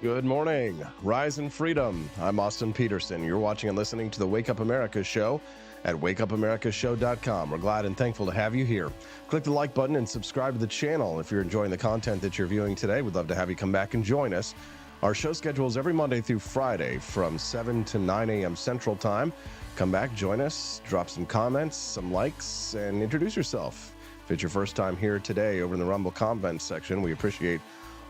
Good morning. Rise in freedom. I'm Austin Peterson. You're watching and listening to the Wake Up America show at wakeupAmericaShow.com. We're glad and thankful to have you here. Click the like button and subscribe to the channel. If you're enjoying the content that you're viewing today, we'd love to have you come back and join us. Our show schedule is every Monday through Friday from 7 to 9 a.m. Central Time. Come back, join us, drop some comments, some likes, and introduce yourself. If it's your first time here today over in the Rumble comments section, we appreciate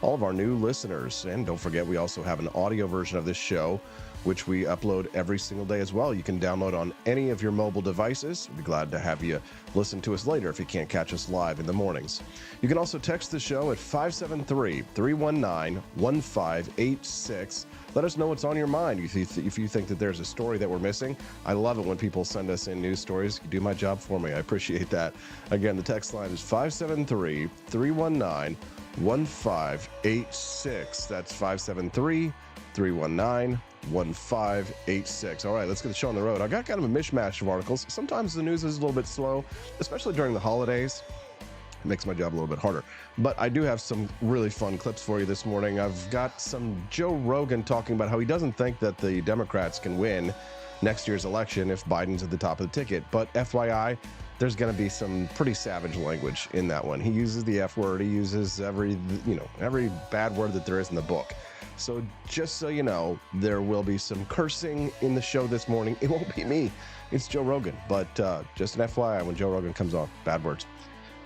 all of our new listeners. And don't forget, we also have an audio version of this show, which we upload every single day as well. You can download on any of your mobile devices. We'd be glad to have you listen to us later if you can't catch us live in the mornings. You can also text the show at 573-319-1586. Let us know what's on your mind. If you think that there's a story that we're missing, I love it when people send us in news stories. You do my job for me. I appreciate that. Again, the text line is 573-319-1586. That's 573-319-1586. All right, let's get the show on the road. I got kind of a mishmash of articles. Sometimes the news is a little bit slow, especially during the holidays. It makes my job a little bit harder. But I do have some really fun clips for you this morning. I've got some Joe Rogan talking about how he doesn't think that the Democrats can win next year's election if Biden's at the top of the ticket. But FYI, there's going to be some pretty savage language in that one. He uses the F word. He uses every bad word that there is in the book. So just so you know, there will be some cursing in the show this morning. It won't be me. It's Joe Rogan. But just an FYI, when Joe Rogan comes on, bad words.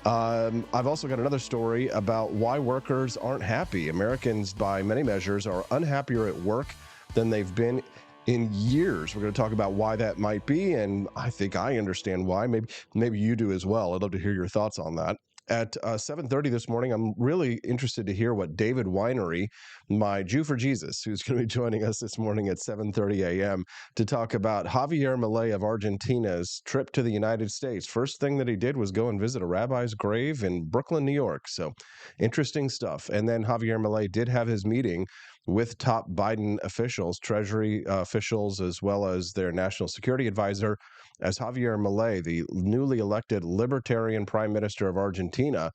I've also got another story about why workers aren't happy. Americans, by many measures, are unhappier at work than they've been in years. We're going to talk about why that might be, and I think I understand why. Maybe you do as well. I'd love to hear your thoughts on that. At 7:30 this morning, I'm really interested to hear what David Whinery, my Jew for Jesus, who's going to be joining us this morning at 7:30 a.m. to talk about Javier Milei of Argentina's trip to the United States. First thing that he did was go and visit a rabbi's grave in Brooklyn, New York. So interesting stuff. And then Javier Milei did have his meeting with top Biden officials, Treasury officials, as well as their national security advisor, as Javier Milei, the newly elected libertarian prime minister of Argentina,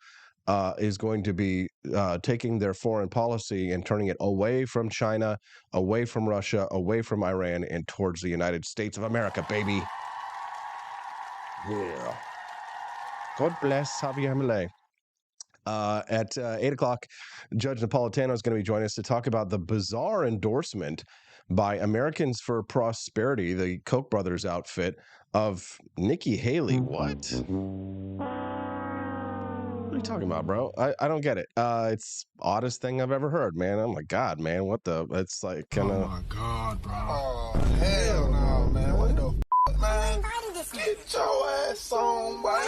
is going to be taking their foreign policy and turning it away from China, away from Russia, away from Iran, and towards the United States of America, baby. Yeah. God bless Javier Milei. At 8 o'clock, Judge Napolitano is going to be joining us to talk about the bizarre endorsement by Americans for Prosperity, the Koch brothers outfit, of Nikki Haley. What? What are you talking about, bro? I don't get it. It's oddest thing I've ever heard, man. Oh my God, man. What the? It's like kind of. Oh my God, bro. Oh, hell no, man. What the man? Get your ass on, boy.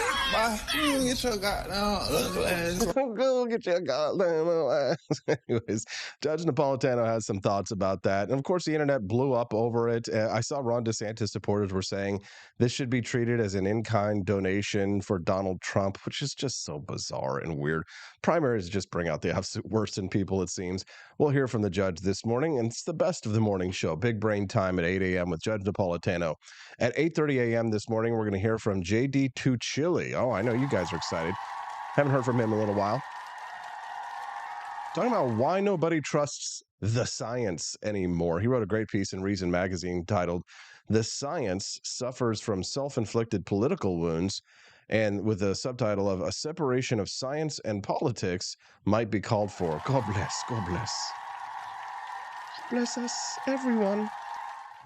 You get your goddamn ugly ass. Go get your goddamn ass. Anyways, Judge Napolitano has some thoughts about that. And of course, the internet blew up over it. I saw Ron DeSantis supporters were saying this should be treated as an in-kind donation for Donald Trump, which is just so bizarre and weird. Primaries just bring out the absolute worst in people, it seems. We'll hear from the judge this morning, and it's the best of the morning show. Big brain time at 8 a.m. with Judge Napolitano. At 8:30 a.m. this morning, we're going to hear from J.D. Tuccille. Oh, I know you guys are excited. Haven't heard from him in a little while. Talking about why nobody trusts the science anymore. He wrote a great piece in Reason magazine titled "The Science Suffers from Self-Inflicted Political Wounds," and with the subtitle of "A Separation of Science and Politics Might Be Called For." God bless. God bless. Bless us, everyone.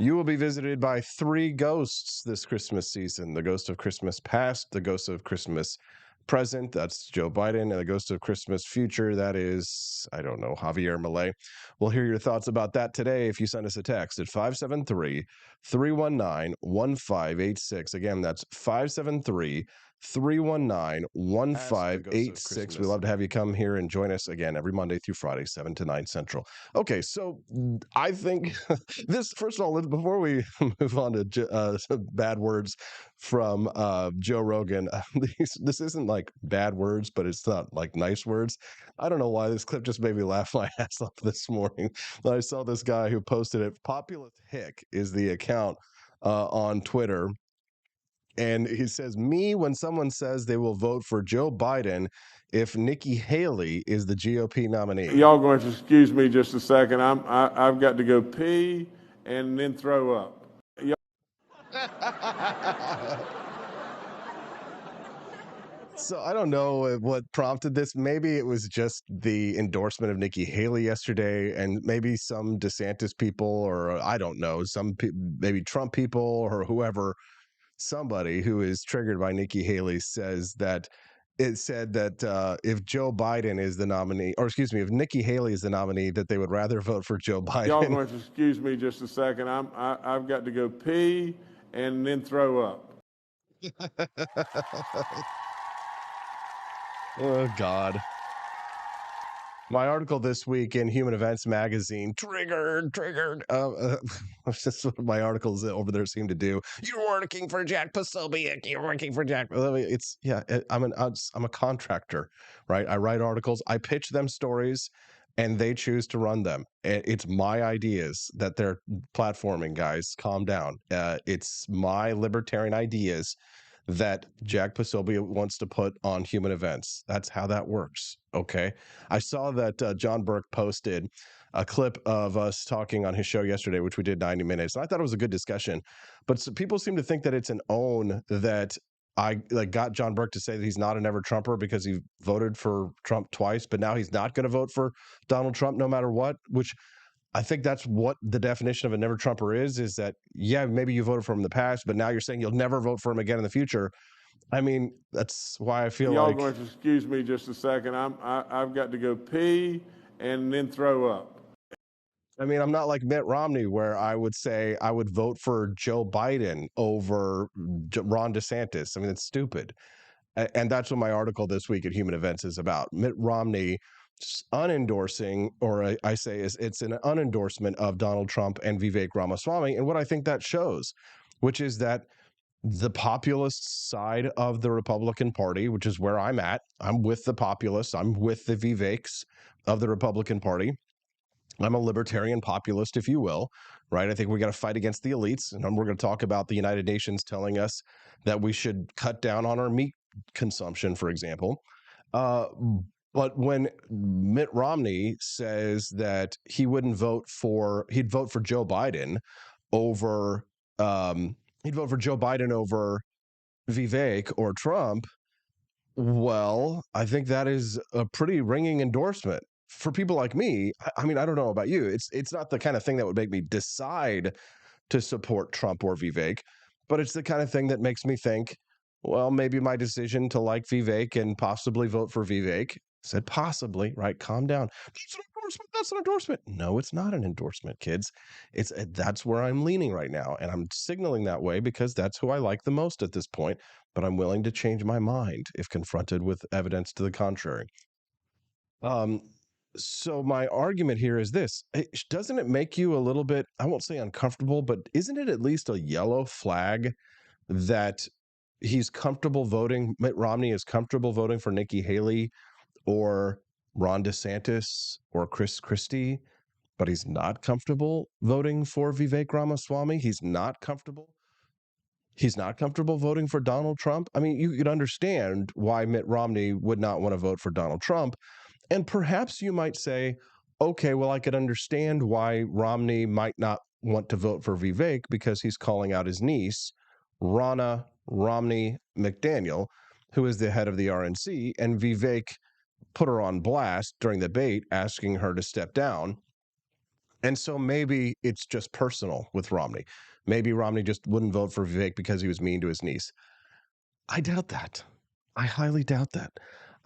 You will be visited by 3 ghosts this Christmas season. The ghost of Christmas past, the ghost of Christmas present, that's Joe Biden, and the ghost of Christmas future, that is, I don't know, Javier Milei. We'll hear your thoughts about that today if you send us a text at 573-319-1586. Again, that's 573-319-1586. We love to have you come here and join us again every Monday through Friday, 7 to 9 Central. Okay, so I think this, first of all, before we move on to some bad words from Joe Rogan, this isn't like bad words, but it's not like nice words. I don't know why this clip just made me laugh my ass off this morning. I saw this guy who posted it. Populist Hick is the account on Twitter. And he says, me, when someone says they will vote for Joe Biden if Nikki Haley is the GOP nominee. Y'all going to excuse me just a second. I've got to go pee and then throw up. So I don't know what prompted this. Maybe it was just the endorsement of Nikki Haley yesterday, and maybe some DeSantis people, or I don't know, maybe Trump people or whoever, somebody who is triggered by Nikki Haley said that if Joe Biden is the nominee, or excuse me, if Nikki Haley is the nominee, that they would rather vote for Joe Biden. Y'all going to excuse me just a second. I've got to go pee and then throw up. Oh, God. My article this week in Human Events magazine, triggered. That's just what my articles over there seem to do. You're working for Jack Posobiec. You're working for Jack. I'm a contractor, right? I write articles. I pitch them stories, and they choose to run them. It's my ideas that they're platforming, guys. Calm down. It's my libertarian ideas that Jack Posobiec wants to put on Human Events. That's how that works, okay? I saw that John Burke posted a clip of us talking on his show yesterday, which we did 90 minutes. And I thought it was a good discussion. But people seem to think that it's an own that I got John Burke to say that he's not an ever-Trumper because he voted for Trump twice, but now he's not going to vote for Donald Trump no matter what, which I think that's what the definition of a never Trumper is that, yeah, maybe you voted for him in the past, but now you're saying you'll never vote for him again in the future. I mean, that's why I feel Y'all like... going to excuse me just a second. I've got to go pee and then throw up. I mean, I'm not like Mitt Romney, where I would say I would vote for Joe Biden over Ron DeSantis. I mean, it's stupid. And that's what my article this week at Human Events is about. Mitt Romney unendorsing, or I say it's an unendorsement of Donald Trump and Vivek Ramaswamy. And what I think that shows, which is that the populist side of the Republican Party, which is where I'm at, I'm with the populists, I'm with the Viveks of the Republican Party. I'm a libertarian populist, if you will, right? I think we got to fight against the elites. And we're going to talk about the United Nations telling us that we should cut down on our meat consumption, for example. But when Mitt Romney says that he'd vote for Joe Biden over Vivek or Trump, well, I think that is a pretty ringing endorsement for people like me. I mean, I don't know about you. It's not the kind of thing that would make me decide to support Trump or Vivek, but it's the kind of thing that makes me think, well, maybe my decision to like Vivek and possibly vote for Vivek, said possibly, right? Calm down. That's an endorsement. That's an endorsement. No, it's not an endorsement, kids. That's where I'm leaning right now. And I'm signaling that way because that's who I like the most at this point. But I'm willing to change my mind if confronted with evidence to the contrary. So my argument here is this. Doesn't it make you a little bit, I won't say uncomfortable, but isn't it at least a yellow flag that Mitt Romney is comfortable voting for Nikki Haley or Ron DeSantis or Chris Christie, but he's not comfortable voting for Vivek Ramaswamy? He's not comfortable voting for Donald Trump? I mean, you could understand why Mitt Romney would not want to vote for Donald Trump. And perhaps you might say, okay, well, I could understand why Romney might not want to vote for Vivek because he's calling out his niece, Ronna Romney McDaniel, who is the head of the RNC, and Vivek put her on blast during the debate, asking her to step down. And so maybe it's just personal with Romney. Maybe Romney just wouldn't vote for Vivek because he was mean to his niece. I doubt that. I highly doubt that.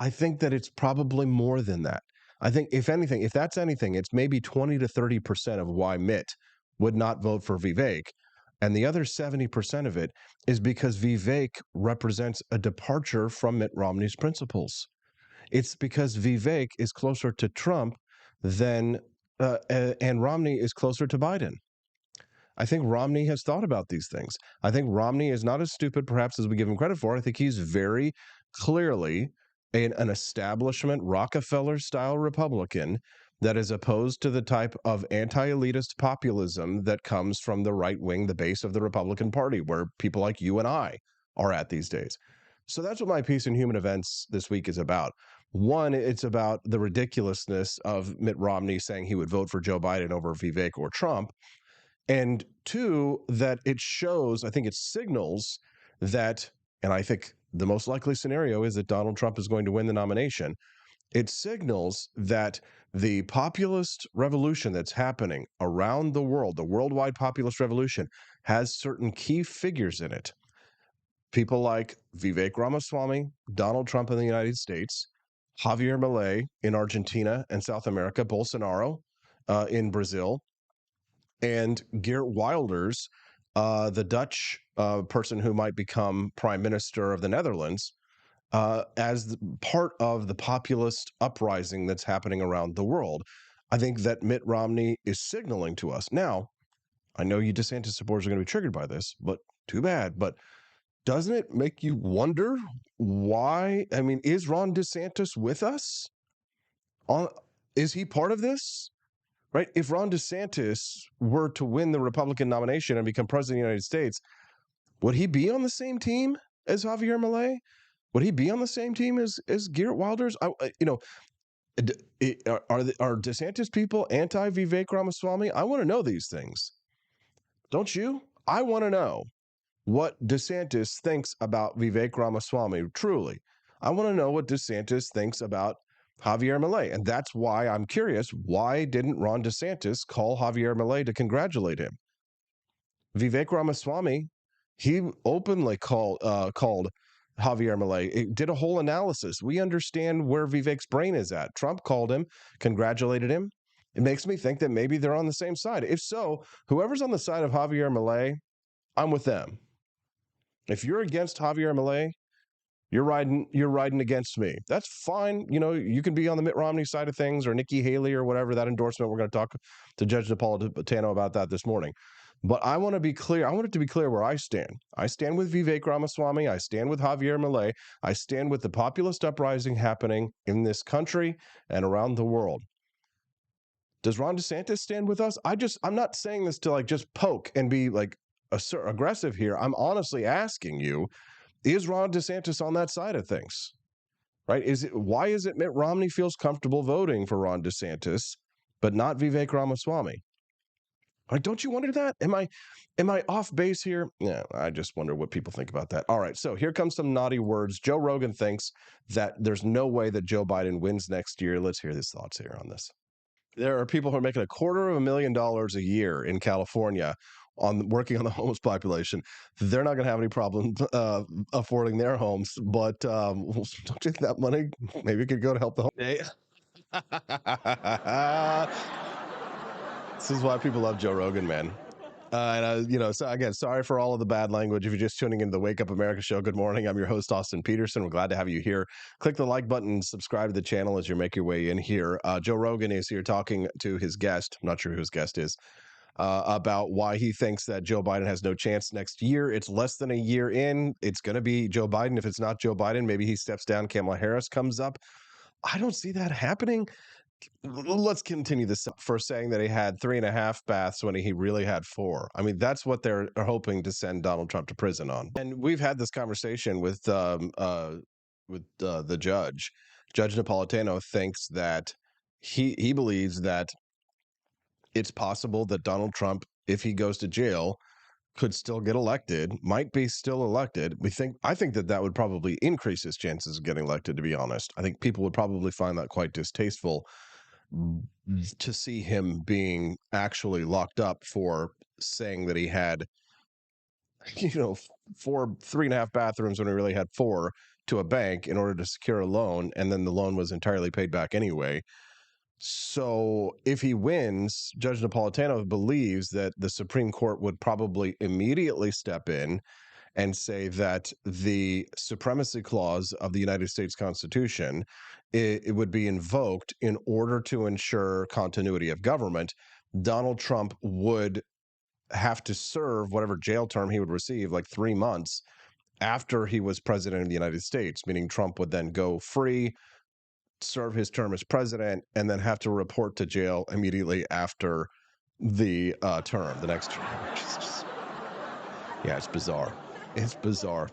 I think that it's probably more than that. I think if that's anything, it's maybe 20 to 30% of why Mitt would not vote for Vivek. And the other 70% of it is because Vivek represents a departure from Mitt Romney's principles. It's because Vivek is closer to Trump and Romney is closer to Biden. I think Romney has thought about these things. I think Romney is not as stupid, perhaps, as we give him credit for. I think he's very clearly an establishment Rockefeller-style Republican that is opposed to the type of anti-elitist populism that comes from the right wing, the base of the Republican Party, where people like you and I are at these days. So that's what my piece in Human Events this week is about. One, it's about the ridiculousness of Mitt Romney saying he would vote for Joe Biden over Vivek or Trump. And two, that it shows, I think it signals that, and I think the most likely scenario is that Donald Trump is going to win the nomination. It signals that the populist revolution that's happening around the world, the worldwide populist revolution, has certain key figures in it. People like Vivek Ramaswamy, Donald Trump in the United States, Javier Milei in Argentina and South America, Bolsonaro in Brazil, and Geert Wilders, the Dutch person who might become prime minister of the Netherlands, as part of the populist uprising that's happening around the world. I think that Mitt Romney is signaling to us. Now, I know you DeSantis supporters are going to be triggered by this, but too bad. But doesn't it make you wonder why? I mean, is Ron DeSantis with us? Is he part of this? Right? If Ron DeSantis were to win the Republican nomination and become president of the United States, would he be on the same team as Javier Milei? Would he be on the same team as Geert Wilders? Are DeSantis people anti-Vivek Ramaswamy? I want to know these things. Don't you? I want to know what DeSantis thinks about Vivek Ramaswamy, truly. I want to know what DeSantis thinks about Javier Milei. And that's why I'm curious, why didn't Ron DeSantis call Javier Milei to congratulate him? Vivek Ramaswamy, he openly called Javier Milei. It did a whole analysis. We understand where Vivek's brain is at. Trump called him, congratulated him. It makes me think that maybe they're on the same side. If so, whoever's on the side of Javier Milei, I'm with them. If you're against Javier Milei, you're riding against me. That's fine. You know, you can be on the Mitt Romney side of things or Nikki Haley or whatever, that endorsement. We're going to talk to Judge Napolitano about that this morning. But I want to be clear. I want it to be clear where I stand. I stand with Vivek Ramaswamy. I stand with Javier Milei. I stand with the populist uprising happening in this country and around the world. Does Ron DeSantis stand with us? I'm not saying this to just poke and be aggressive here. I'm honestly asking you, is Ron DeSantis on that side of things? Right? Why is it Mitt Romney feels comfortable voting for Ron DeSantis, but not Vivek Ramaswamy? Don't you wonder that? Am I off base here? Yeah, I just wonder what people think about that. All right, so here comes some naughty words. Joe Rogan thinks that there's no way that Joe Biden wins next year. Let's hear his thoughts here on this. There are people who are making $250,000 a year in California on working on the homeless population. They're not going to have any problem affording their homes, but don't you think that money maybe could go to help the homeless? This is why people love Joe Rogan, man. So again, sorry for all of the bad language. If you're just tuning into the Wake Up America show, good morning. I'm your host, Austin Peterson. We're glad to have you here. Click the like button and subscribe to the channel as you make your way in here. Joe Rogan is here talking to his guest. I'm not sure who his guest is. About why he thinks that Joe Biden has no chance next year. It's less than a year in. It's going to be Joe Biden. If it's not Joe Biden, maybe he steps down. Kamala Harris comes up. I don't see that happening. Let's continue this for saying that he had 3.5 baths when he really had 4. I mean, that's what they're hoping to send Donald Trump to prison on. And we've had this conversation with the judge. Judge Napolitano thinks that he believes that it's possible that Donald Trump, if he goes to jail, could still get elected, might be still elected. I think that would probably increase his chances of getting elected, to be honest. I think people would probably find that quite distasteful to see him being actually locked up for saying that he had, 3.5 bathrooms when he really had 4 to a bank in order to secure a loan, and then the loan was entirely paid back anyway. So if he wins, Judge Napolitano believes that the Supreme Court would probably immediately step in and say that the supremacy clause of the United States Constitution, it would be invoked in order to ensure continuity of government. Donald Trump would have to serve whatever jail term he would receive, 3 months after he was president of the United States, meaning Trump would then go free, serve his term as president, and then have to report to jail immediately after the next term. Yeah, it's bizarre. It's bizarre.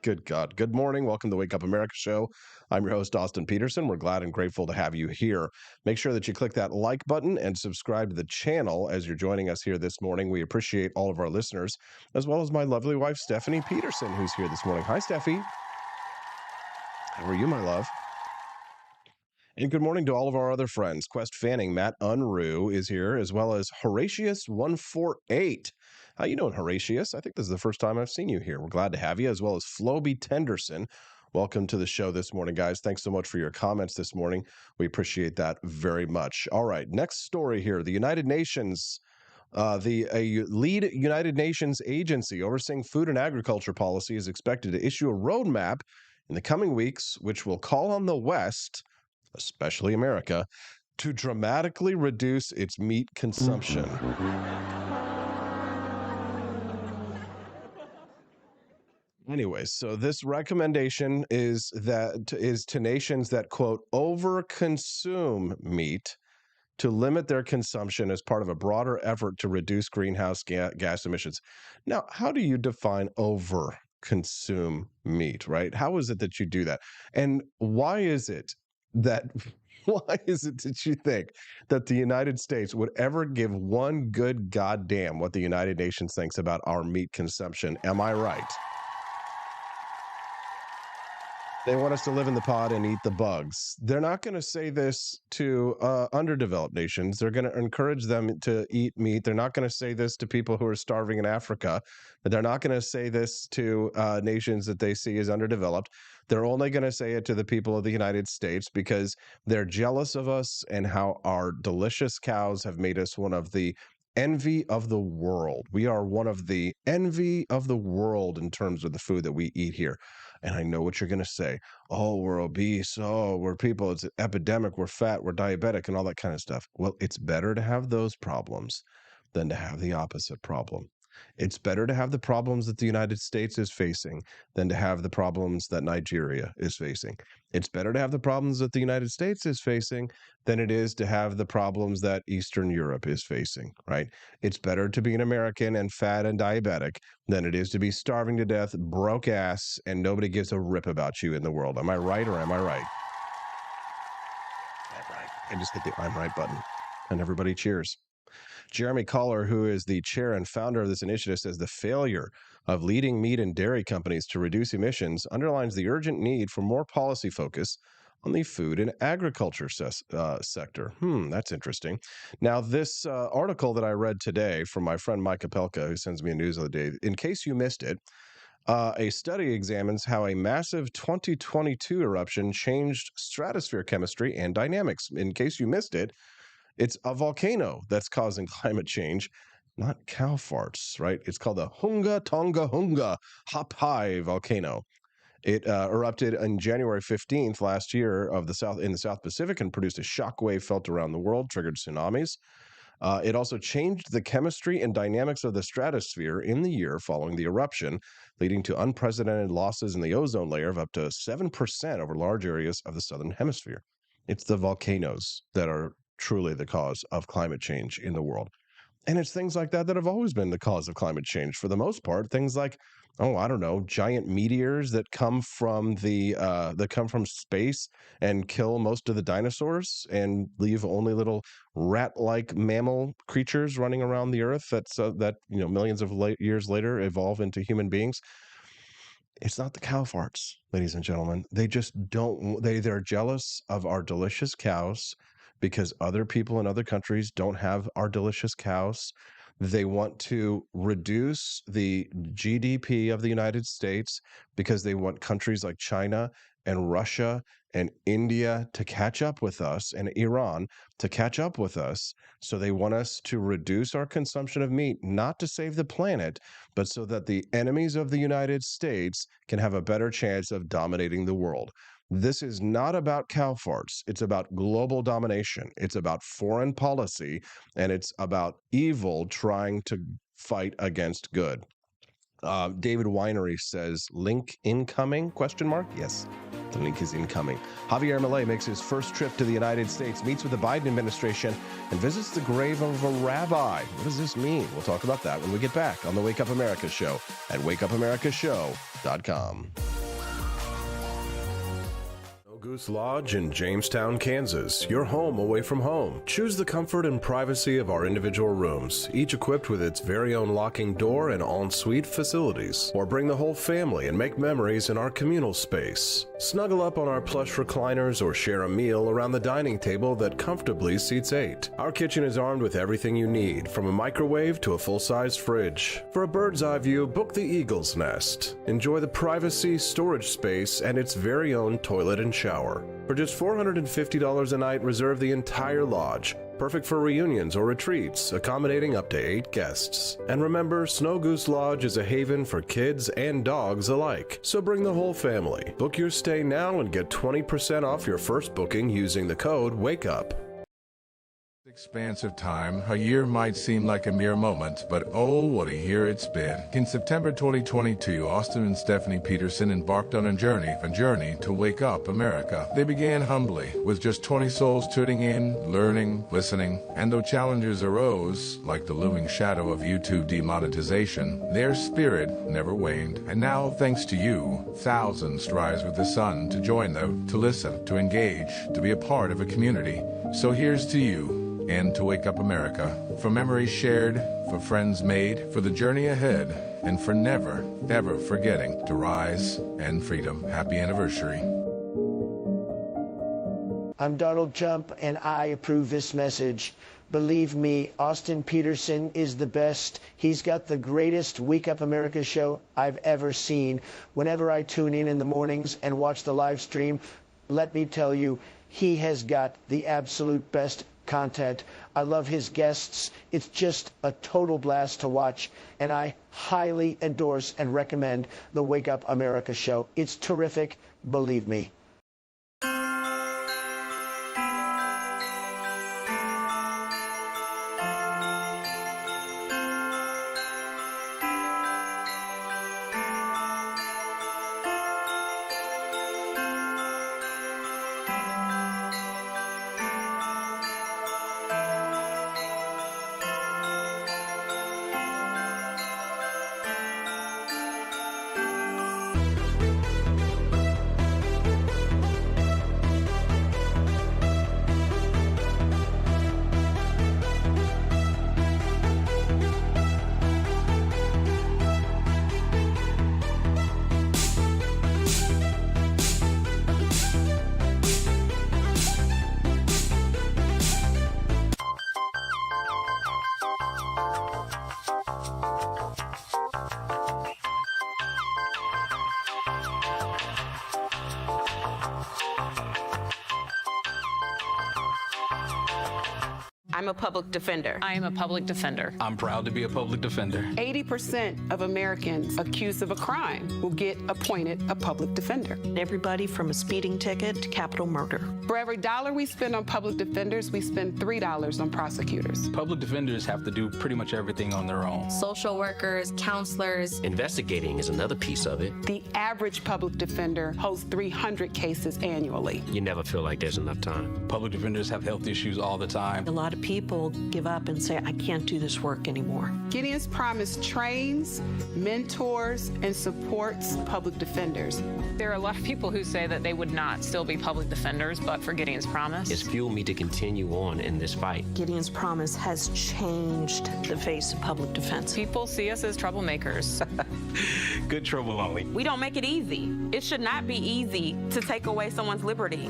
Good God. Good morning. Welcome to the Wake Up America show. I'm your host, Austin Peterson. We're glad and grateful to have you here. Make sure that you click that like button and subscribe to the channel as you're joining us here this morning. We appreciate all of our listeners, as well as my lovely wife, Stephanie Peterson, who's here this morning. Hi, Steffi. How are you, my love? And good morning to all of our other friends. Quest Fanning, Matt Unruh is here, as well as Horatius148. How you doing, Horatius? I think this is the first time I've seen you here. We're glad to have you, as well as Floby Tenderson. Welcome to the show this morning, guys. Thanks so much for your comments this morning. We appreciate that very much. All right, next story here. The United Nations, a lead United Nations agency overseeing food and agriculture policy is expected to issue a roadmap in the coming weeks, which will call on the West, especially America, to dramatically reduce its meat consumption. Anyways, so this recommendation is to nations that, quote, overconsume meat to limit their consumption as part of a broader effort to reduce greenhouse gas emissions. Now, how do you define over consume meat, right? How is it that you do that? And why is it that you think that the United States would ever give one good goddamn what the United Nations thinks about our meat consumption? Am I right? They want us to live in the pod and eat the bugs. They're not going to say this to underdeveloped nations. They're going to encourage them to eat meat. They're not going to say this to people who are starving in Africa. They're not going to say this to nations that they see as underdeveloped. They're only going to say it to the people of the United States because they're jealous of us and how our delicious cows have made us one of the envy of the world. We are one of the envy of the world in terms of the food that we eat here. And I know what you're going to say. Oh, we're obese. Oh, we're people. It's an epidemic. We're fat. We're diabetic and all that kind of stuff. Well, it's better to have those problems than to have the opposite problem. It's better to have the problems that the United States is facing than to have the problems that Nigeria is facing. It's better to have the problems that the United States is facing than it is to have the problems that Eastern Europe is facing, right? It's better to be an American and fat and diabetic than it is to be starving to death, broke ass, and nobody gives a rip about you in the world. Am I right or am I right? I'm right. I just hit the I'm right button. And everybody cheers. Jeremy Collar, who is the chair and founder of this initiative, says the failure of leading meat and dairy companies to reduce emissions underlines the urgent need for more policy focus on the food and agriculture sector. That's interesting. Now, this article that I read today from my friend Mike Apelka, who sends me a news of the day, in case you missed it, a study examines how a massive 2022 eruption changed stratosphere chemistry and dynamics. In case you missed it, it's a volcano that's causing climate change, not cow farts, right? It's called the Hunga Tonga Hunga Hapai volcano. It erupted on January 15th last year in the South Pacific and produced a shockwave felt around the world, triggered tsunamis. It also changed the chemistry and dynamics of the stratosphere in the year following the eruption, leading to unprecedented losses in the ozone layer of up to 7% over large areas of the southern hemisphere. It's the volcanoes that are truly the cause of climate change in the world. And it's things like that that have always been the cause of climate change for the most part. Things like, giant meteors that come from space and kill most of the dinosaurs and leave only little rat-like mammal creatures running around the earth that millions of years later evolve into human beings. It's not the cow farts, ladies and gentlemen. They just don't. They're jealous of our delicious cows because other people in other countries don't have our delicious cows. They want to reduce the GDP of the United States because they want countries like China and Russia and India to catch up with us and Iran to catch up with us. So they want us to reduce our consumption of meat, not to save the planet, but so that the enemies of the United States can have a better chance of dominating the world. This is not about cow farts. It's about global domination. It's about foreign policy, and it's about evil trying to fight against good. David Whinery says, link incoming, ? Yes, the link is incoming. Javier Milei makes his first trip to the United States, meets with the Biden administration, and visits the grave of a rabbi. What does this mean? We'll talk about that when we get back on the Wake Up America Show at wakeupAmericaShow.com. Goose Lodge in Jamestown, Kansas, your home away from home. Choose the comfort and privacy of our individual rooms, each equipped with its very own locking door and en-suite facilities. Or bring the whole family and make memories in our communal space. Snuggle up on our plush recliners or share a meal around the dining table that comfortably seats 8. Our kitchen is armed with everything you need, from a microwave to a full-size fridge. For a bird's eye view, book the Eagle's Nest. Enjoy the privacy, storage space, and its very own toilet and shower. For just $450 a night, reserve the entire lodge. Perfect for reunions or retreats, accommodating up to 8 guests. And remember, Snow Goose Lodge is a haven for kids and dogs alike. So bring the whole family. Book your stay now and get 20% off your first booking using the code WAKEUP. Expanse of time, a year might seem like a mere moment, but oh, what a year it's been. In September 2022, Austin and Stephanie Peterson embarked on a journey to wake up America. They began humbly, with just 20 souls tuning in, learning, listening, and though challenges arose, like the looming shadow of YouTube demonetization, their spirit never waned. And now, thanks to you, thousands rise with the sun to join them, to listen, to engage, to be a part of a community. So here's to you, and to Wake Up America, for memories shared, for friends made, for the journey ahead, and for never, ever forgetting to rise and freedom. Happy anniversary. I'm Donald Trump, and I approve this message. Believe me, Austin Peterson is the best. He's got the greatest Wake Up America show I've ever seen. Whenever I tune in the mornings and watch the live stream, let me tell you, he has got the absolute best content. I love his guests. It's just a total blast to watch, and I highly endorse and recommend the Wake Up America show. It's terrific, believe me. I'm a public defender. I am a public defender. I'm proud to be a public defender. 80% of Americans accused of a crime will get appointed a public defender. Everybody from a speeding ticket to capital murder. For every dollar we spend on public defenders, we spend $3 on prosecutors. Public defenders have to do pretty much everything on their own. Social workers, counselors. Investigating is another piece of it. The average public defender holds 300 cases annually. You never feel like there's enough time. Public defenders have health issues all the time. A lot of people give up and say, I can't do this work anymore. Gideon's Promise trains, mentors, and supports public defenders. There are a lot of people who say that they would not still be public defenders, but for Gideon's Promise. It's fueled me to continue on in this fight. Gideon's Promise has changed the face of public defense. People see us as troublemakers. Good trouble only. We don't make it easy. It should not be easy to take away someone's liberty.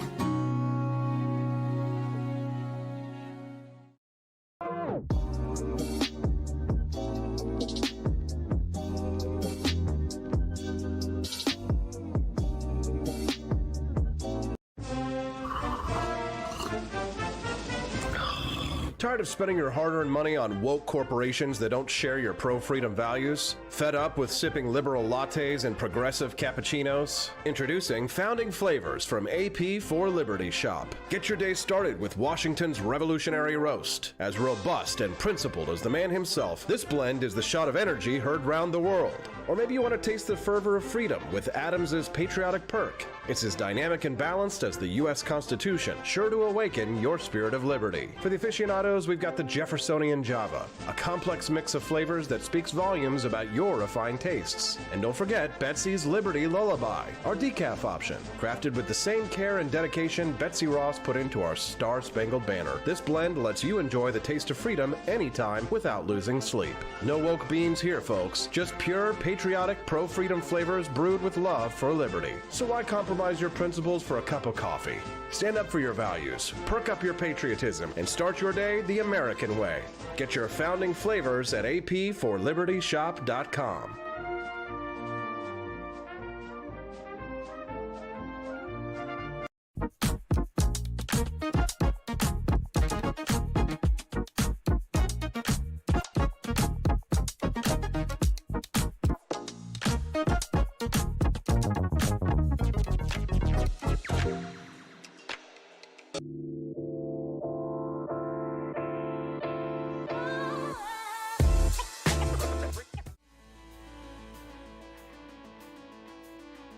Tired of spending your hard-earned money on woke corporations that don't share your pro-freedom values? Fed up with sipping liberal lattes and progressive cappuccinos? Introducing Founding Flavors from AP for Liberty Shop. Get your day started with Washington's Revolutionary Roast. As robust and principled as the man himself, this blend is the shot of energy heard round the world. Or maybe you want to taste the fervor of freedom with Adams's Patriotic Perk. It's as dynamic and balanced as the U.S. Constitution, sure to awaken your spirit of liberty. For the aficionados, we've got the Jeffersonian Java, a complex mix of flavors that speaks volumes about your refined tastes. And don't forget Betsy's Liberty Lullaby, our decaf option, crafted with the same care and dedication Betsy Ross put into our Star-Spangled Banner. This blend lets you enjoy the taste of freedom anytime without losing sleep. No woke beans here, folks. Just pure, patriotic, pro-freedom flavors brewed with love for liberty. So why compromise your principles for a cup of coffee? Stand up for your values, perk up your patriotism, and start your day the American way. Get your Founding Flavors at apforlibertyshop.com.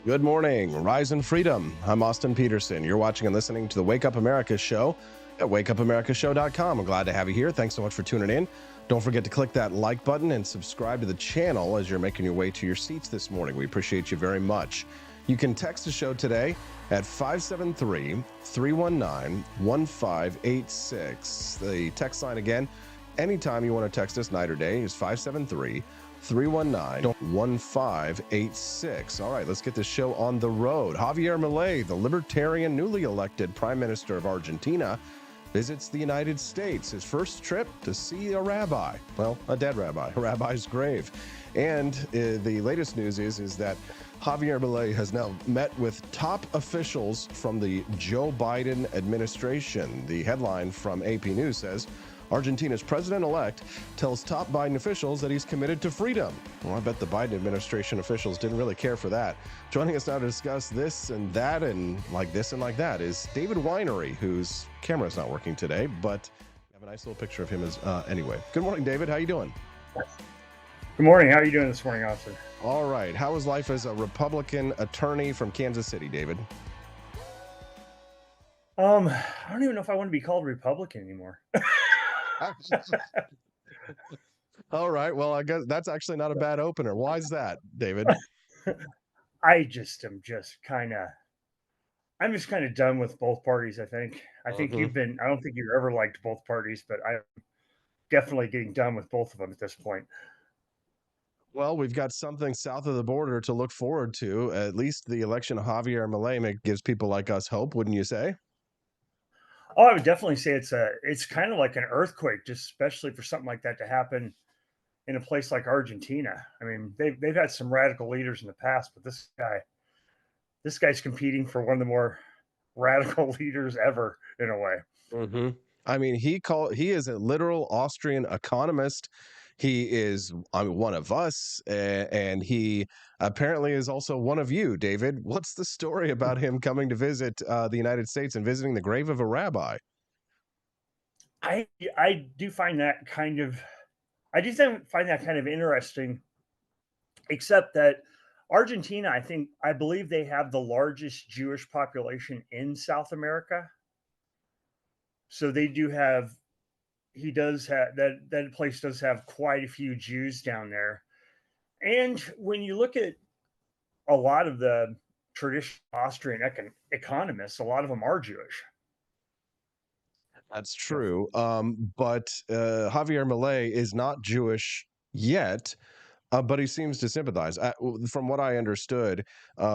Good morning, Rise and Freedom. I'm Austin Peterson. You're watching and listening to the Wake Up America show at wakeupAmericaShow.com. I'm glad to have you here. Thanks so much for tuning in. Don't forget to click that like button and subscribe to the channel as you're making your way to your seats this morning. We appreciate you very much. You can text the show today at 573-319-1586. The text line again, anytime you want to text us, night or day, is 573-319-1586. All right, let's get this show on the road. Javier Milei, the libertarian newly elected Prime Minister of Argentina, visits the United States. His first trip to see a rabbi. Well, a dead rabbi, a rabbi's grave. And the latest news is that Javier Milei has now met with top officials from the Joe Biden administration. The headline from AP News says, Argentina's president-elect tells top Biden officials that he's committed to freedom. Well, I bet the Biden administration officials didn't really care for that. Joining us now to discuss this and that and like this and like that is David Whinery, whose camera's not working today, but I have a nice little picture of him as anyway. Good morning, David. How you doing? Good morning. How are you doing this morning, Austin? All right. How is life as a Republican attorney from Kansas City, David? I don't even know if I want to be called Republican anymore. All right. Well, I guess that's actually not a bad opener. Why is that, David? I'm just kind of done with both parties. I think I don't think you've ever liked both parties, but I'm definitely getting done with both of them at this point. Well, we've got something south of the border to look forward to. At least the election of Javier Milei gives people like us hope, wouldn't you say? Oh, I would definitely say it's kind of like an earthquake, just especially for something like that to happen in a place like Argentina. I mean, they've had some radical leaders in the past, but this guy's competing for one of the more radical leaders ever in a way. Mm-hmm. I mean, he is a literal Austrian economist. He is one of us, and he apparently is also one of you, David. What's the story about him coming to visit the United States and visiting the grave of a rabbi? I do find that kind of interesting, except that Argentina, I believe they have the largest Jewish population in South America. So they do have. He does have that place does have quite a few Jews down there. And when you look at a lot of the traditional Austrian economists, a lot of them are Jewish. That's true. But Javier Milei is not Jewish yet. But he seems to sympathize. From what I understood,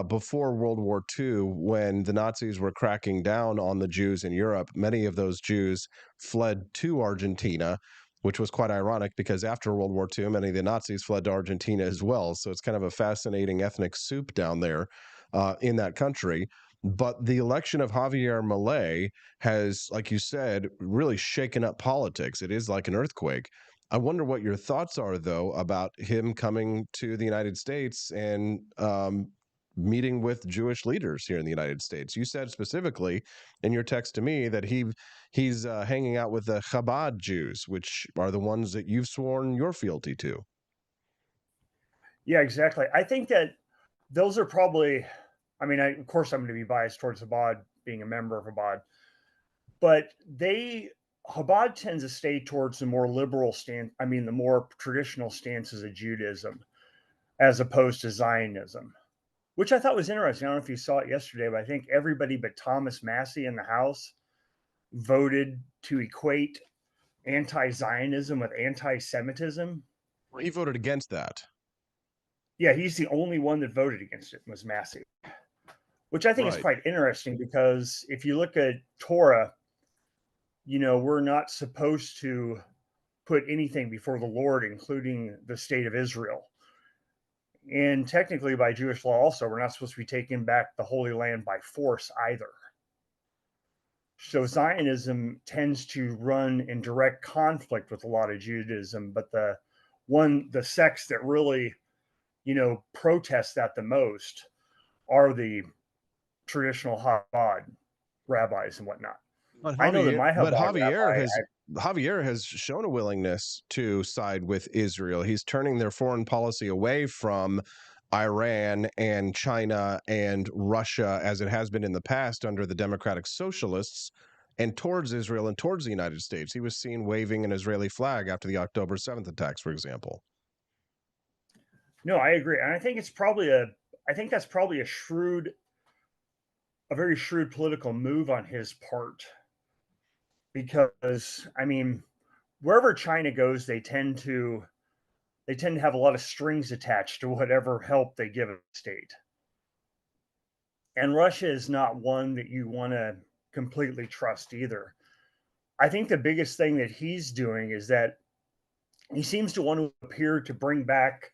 before World War II, when the Nazis were cracking down on the Jews in Europe, many of those Jews fled to Argentina, which was quite ironic because after World War II, many of the Nazis fled to Argentina as well. So it's kind of a fascinating ethnic soup down there in that country. But the election of Javier Milei has, like you said, really shaken up politics. It is like an earthquake. I wonder what your thoughts are, though, about him coming to the United States and meeting with Jewish leaders here in the United States. You said specifically in your text to me that he's hanging out with the Chabad Jews, which are the ones that you've sworn your fealty to. Yeah, exactly. I think that those are probably, I mean, of course, I'm going to be biased towards Chabad, being a member of Chabad, but Chabad tends to stay towards the more liberal stance, I mean, the more traditional stances of Judaism, as opposed to Zionism, which I thought was interesting. I don't know if you saw it yesterday, but I think everybody but Thomas Massey in the House voted to equate anti-Zionism with anti-Semitism. Well, he voted against that. Yeah, he's the only one that voted against it, was Massey, which I think is quite interesting, because if you look at Torah, you know, we're not supposed to put anything before the Lord, including the state of Israel. And technically, by Jewish law also, we're not supposed to be taking back the Holy Land by force either. So Zionism tends to run in direct conflict with a lot of Judaism, but the sects that really, you know, protest that the most are the traditional Chabad rabbis and whatnot. But I know that my Javier has shown a willingness to side with Israel. He's turning their foreign policy away from Iran and China and Russia, as it has been in the past under the Democratic Socialists, and towards Israel and towards the United States. He was seen waving an Israeli flag after the October 7th attacks, for example. No, I agree. And I think that's probably a very shrewd political move on his part. Because, I mean, wherever China goes, they tend to have a lot of strings attached to whatever help they give a state. And Russia is not one that you want to completely trust either. I think the biggest thing that he's doing is that he seems to want to appear to bring back,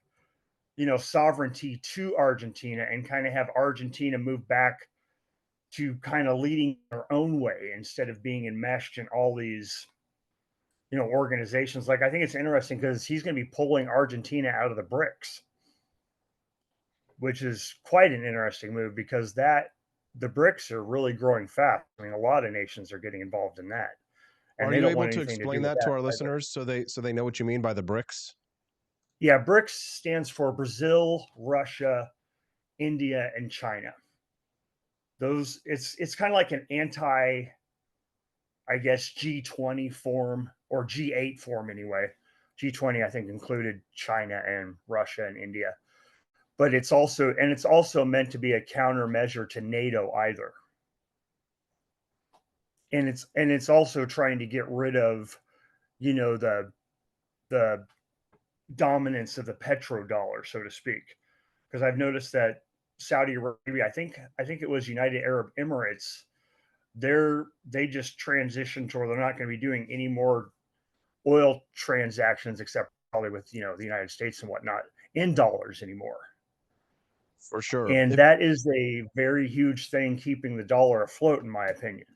you know, sovereignty to Argentina and kind of have Argentina move back to kind of leading their own way instead of being enmeshed in all these, you know, organizations. Like, I think it's interesting because he's going to be pulling Argentina out of the BRICS, which is quite an interesting move, because the BRICS are really growing fast. I mean, a lot of nations are getting involved in that. And are you able to explain that to our listeners so they know what you mean by the BRICS? Yeah, BRICS stands for Brazil, Russia, India, and China. Those, it's kind of like an anti, I guess, G20 form, or G8 form anyway. G20, I think, included China and Russia and India. But it's also meant to be a countermeasure to NATO either. And it's also trying to get rid of, you know, the dominance of the petrodollar, so to speak. Because I've noticed that Saudi Arabia, I think it was United Arab Emirates, they just transitioned to where they're not going to be doing any more oil transactions, except probably with, you know, the United States and whatnot, in dollars anymore. For sure. And that is a very huge thing keeping the dollar afloat, in my opinion.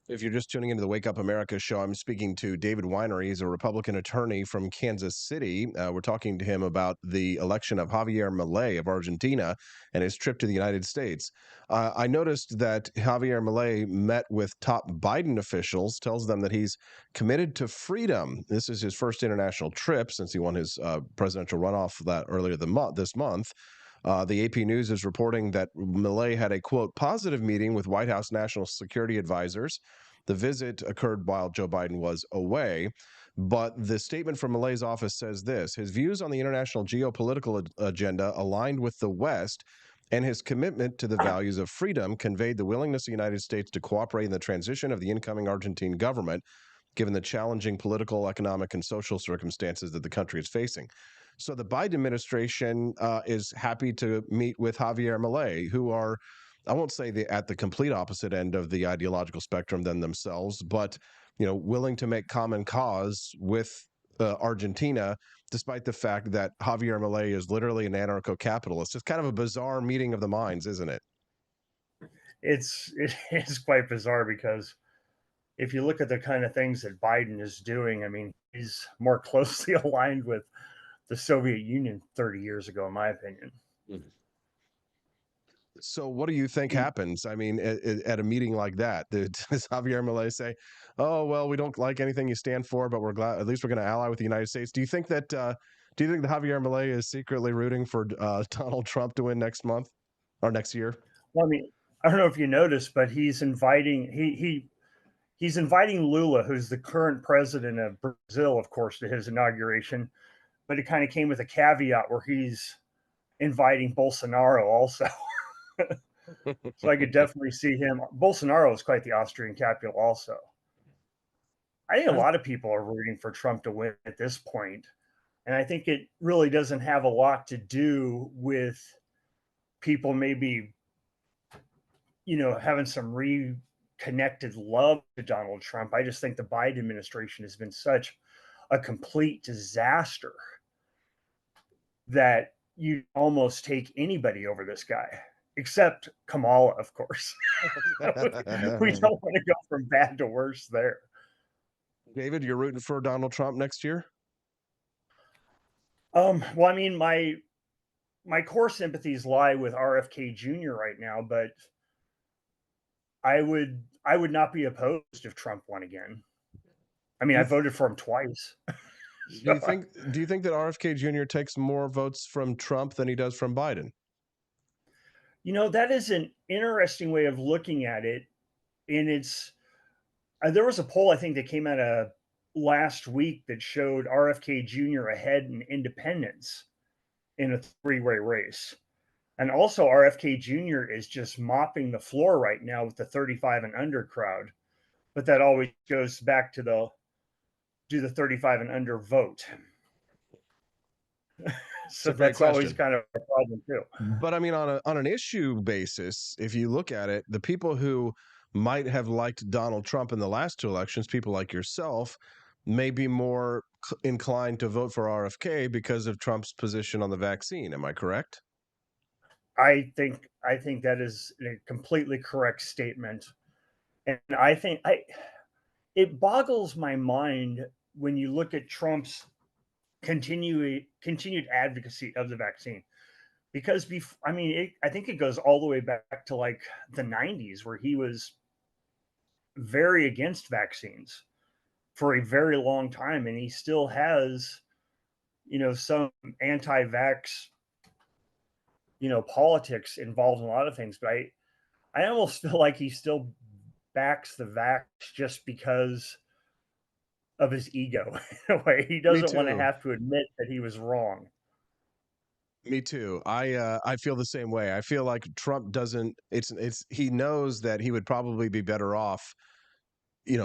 If you're just tuning into the Wake Up America show, I'm speaking to David Whinery. He's a Republican attorney from Kansas City. We're talking to him about the election of Javier Milei of Argentina and his trip to the United States. I noticed that Javier Milei met with top Biden officials, tells them that he's committed to freedom. This is his first international trip since he won his presidential runoff earlier this month. The AP News is reporting that Milei had a, quote, positive meeting with White House national security advisors. The visit occurred while Joe Biden was away. But the statement from Milei's office says this: his views on the international geopolitical agenda aligned with the West, and his commitment to the values of freedom conveyed the willingness of the United States to cooperate in the transition of the incoming Argentine government, given the challenging political, economic, and social circumstances that the country is facing. So the Biden administration is happy to meet with Javier Milei, who are, I won't say at the complete opposite end of the ideological spectrum than themselves, but, you know, willing to make common cause with Argentina, despite the fact that Javier Milei is literally an anarcho-capitalist. It's kind of a bizarre meeting of the minds, isn't it? it is quite bizarre because if you look at the kind of things that Biden is doing, I mean, he's more closely aligned with the Soviet Union 30 years ago, in my opinion. So what do you think happens? I mean, at a meeting like that, does Javier Milei say, "Oh well, we don't like anything you stand for, but we're glad at least we're going to ally with the United States"? Do you think that Javier Milei is secretly rooting for Donald Trump to win next month or next year? Well, I mean, I don't know if you noticed, but he's inviting he's inviting Lula, who's the current president of Brazil, of course, to his inauguration. But it kind of came with a caveat where he's inviting Bolsonaro also. So I could definitely see him. Bolsonaro is quite the Austrian capital also. I think a lot of people are rooting for Trump to win at this point. And I think it really doesn't have a lot to do with people maybe, having some reconnected love to Donald Trump. I just think the Biden administration has been such a complete disaster that you almost take anybody over this guy, except Kamala, of course. We don't want to go from bad to worse there. David, you're rooting for Donald Trump next year? Well, I mean, my core sympathies lie with RFK Jr. right now, but I would not be opposed if Trump won again. I mean, I voted for him twice. Do you think that RFK Jr. takes more votes from Trump than he does from Biden? That is an interesting way of looking at it. And it's there was a poll, I think, that came out of last week that showed RFK Jr. ahead in independents in a three-way race. And also RFK Jr. is just mopping the floor right now with the 35 and under crowd. But that always goes back to do the 35 and under vote. So that's always kind of a problem too. But I mean, on an issue basis, if you look at it, the people who might have liked Donald Trump in the last two elections, people like yourself, may be more inclined to vote for RFK because of Trump's position on the vaccine. Am I correct? I think that is a completely correct statement. And I think it boggles my mind when you look at Trump's continued advocacy of the vaccine, because I think it goes all the way back to like the 90s where he was very against vaccines for a very long time, and he still has some anti-vax politics involved in a lot of things. But I almost feel like he still backs the vax just because of his ego in a way. He doesn't want to have to admit that he was wrong. Me too. I feel the same way. I feel like Trump doesn't. He knows that he would probably be better off,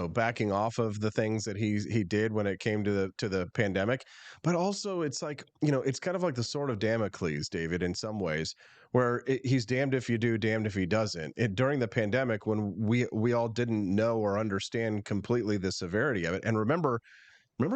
backing off of the things that he did when it came to the pandemic. But also, it's like it's kind of like the sword of Damocles, David, in some ways, where he's damned if you do, damned if he doesn't. During the pandemic, when we all didn't know or understand completely the severity of it, and remember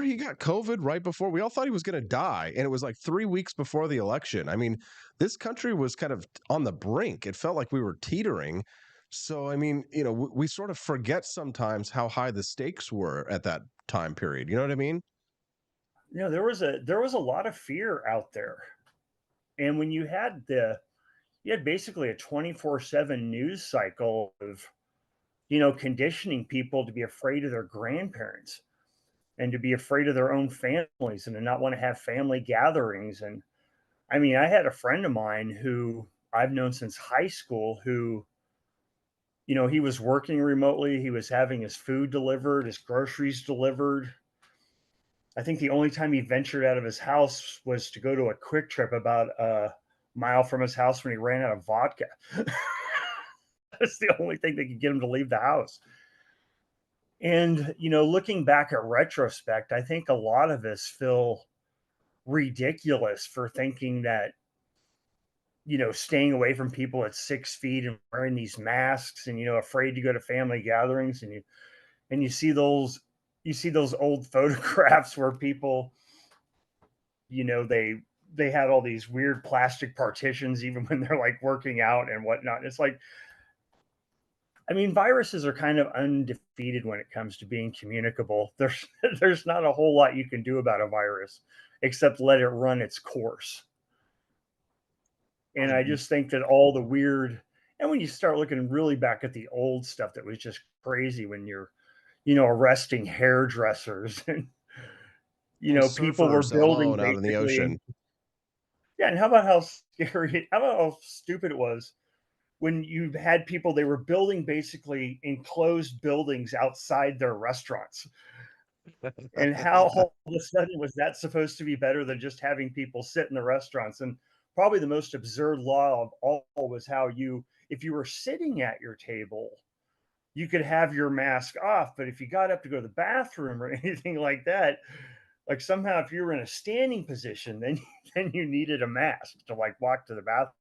he got COVID right before we all thought he was going to die. And it was like 3 weeks before the election. I mean, this country was kind of on the brink. It felt like we were teetering. So, I mean, we sort of forget sometimes how high the stakes were at that time period. You know what I mean? There was a lot of fear out there. And when you had basically a 24/7 news cycle of, conditioning people to be afraid of their grandparents and to be afraid of their own families and to not want to have family gatherings. And I mean, I had a friend of mine who I've known since high school who, he was working remotely. He was having his food delivered, his groceries delivered. I think the only time he ventured out of his house was to go to a Quick Trip about a mile from his house when he ran out of vodka. That's the only thing that could get him to leave the house. And, looking back at retrospect, I think a lot of us feel ridiculous for thinking that, staying away from people at 6 feet and wearing these masks and, afraid to go to family gatherings. And you see those old photographs where people, they had all these weird plastic partitions, even when they're like working out and whatnot. It's like, I mean, viruses are kind of undefeated when it comes to being communicable. There's not a whole lot you can do about a virus except let it run its course. And I just think that all the weird, and when you start looking really back at the old stuff that was just crazy, when you're, arresting hairdressers and, And people were surfers building alone out in the basically. ocean. Yeah, and how about how scary, how about how stupid it was when you had people, they were building basically enclosed buildings outside their restaurants. And how all of a sudden was that supposed to be better than just having people sit in the restaurants? And probably the most absurd law of all was how if you were sitting at your table, you could have your mask off, but if you got up to go to the bathroom or anything like that, like somehow if you were in a standing position, then you needed a mask to like walk to the bathroom.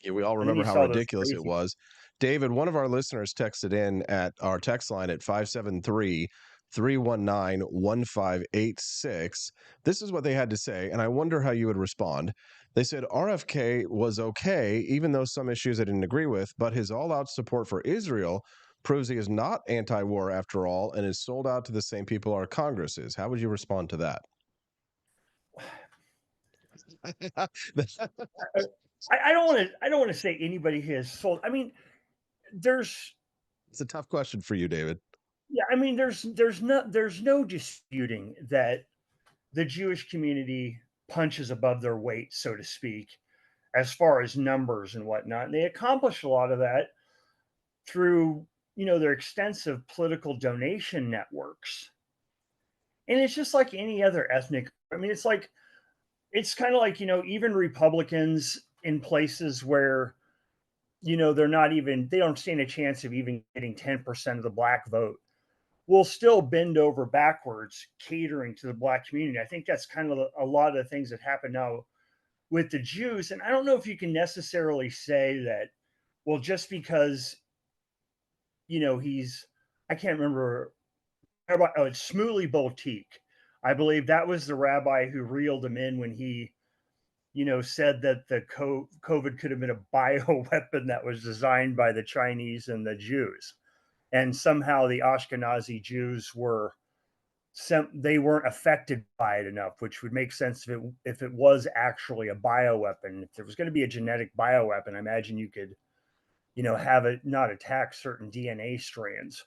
Yeah, we all And then remember you how saw those ridiculous it crazy. was. David, one of our listeners texted in at our text line at 573-319-1586. This is what they had to say, and I wonder how you would respond. They said RFK was okay, even though some issues I didn't agree with, but his all-out support for Israel proves he is not anti-war after all and is sold out to the same people our Congress is. How would you respond to that? I don't want to say anybody has sold. I mean, it's a tough question for you, David. Yeah, I mean, there's no disputing that the Jewish community punches above their weight, so to speak, as far as numbers and whatnot. And they accomplish a lot of that through, their extensive political donation networks. And it's just like any other ethnic. I mean, it's kind of like, even Republicans in places where, they don't stand a chance of even getting 10% of the black vote, will still bend over backwards catering to the black community. I think that's kind of a lot of the things that happen now with the Jews. And I don't know if you can necessarily say that, well, just because, I can't remember, it's Shmuley Boltik. I believe that was the rabbi who reeled him in when he, said that the COVID could have been a bioweapon that was designed by the Chinese and the Jews. And somehow the Ashkenazi Jews they weren't affected by it enough, which would make sense if it was actually a bioweapon. If there was going to be a genetic bioweapon, I imagine you could, have it not attack certain DNA strands.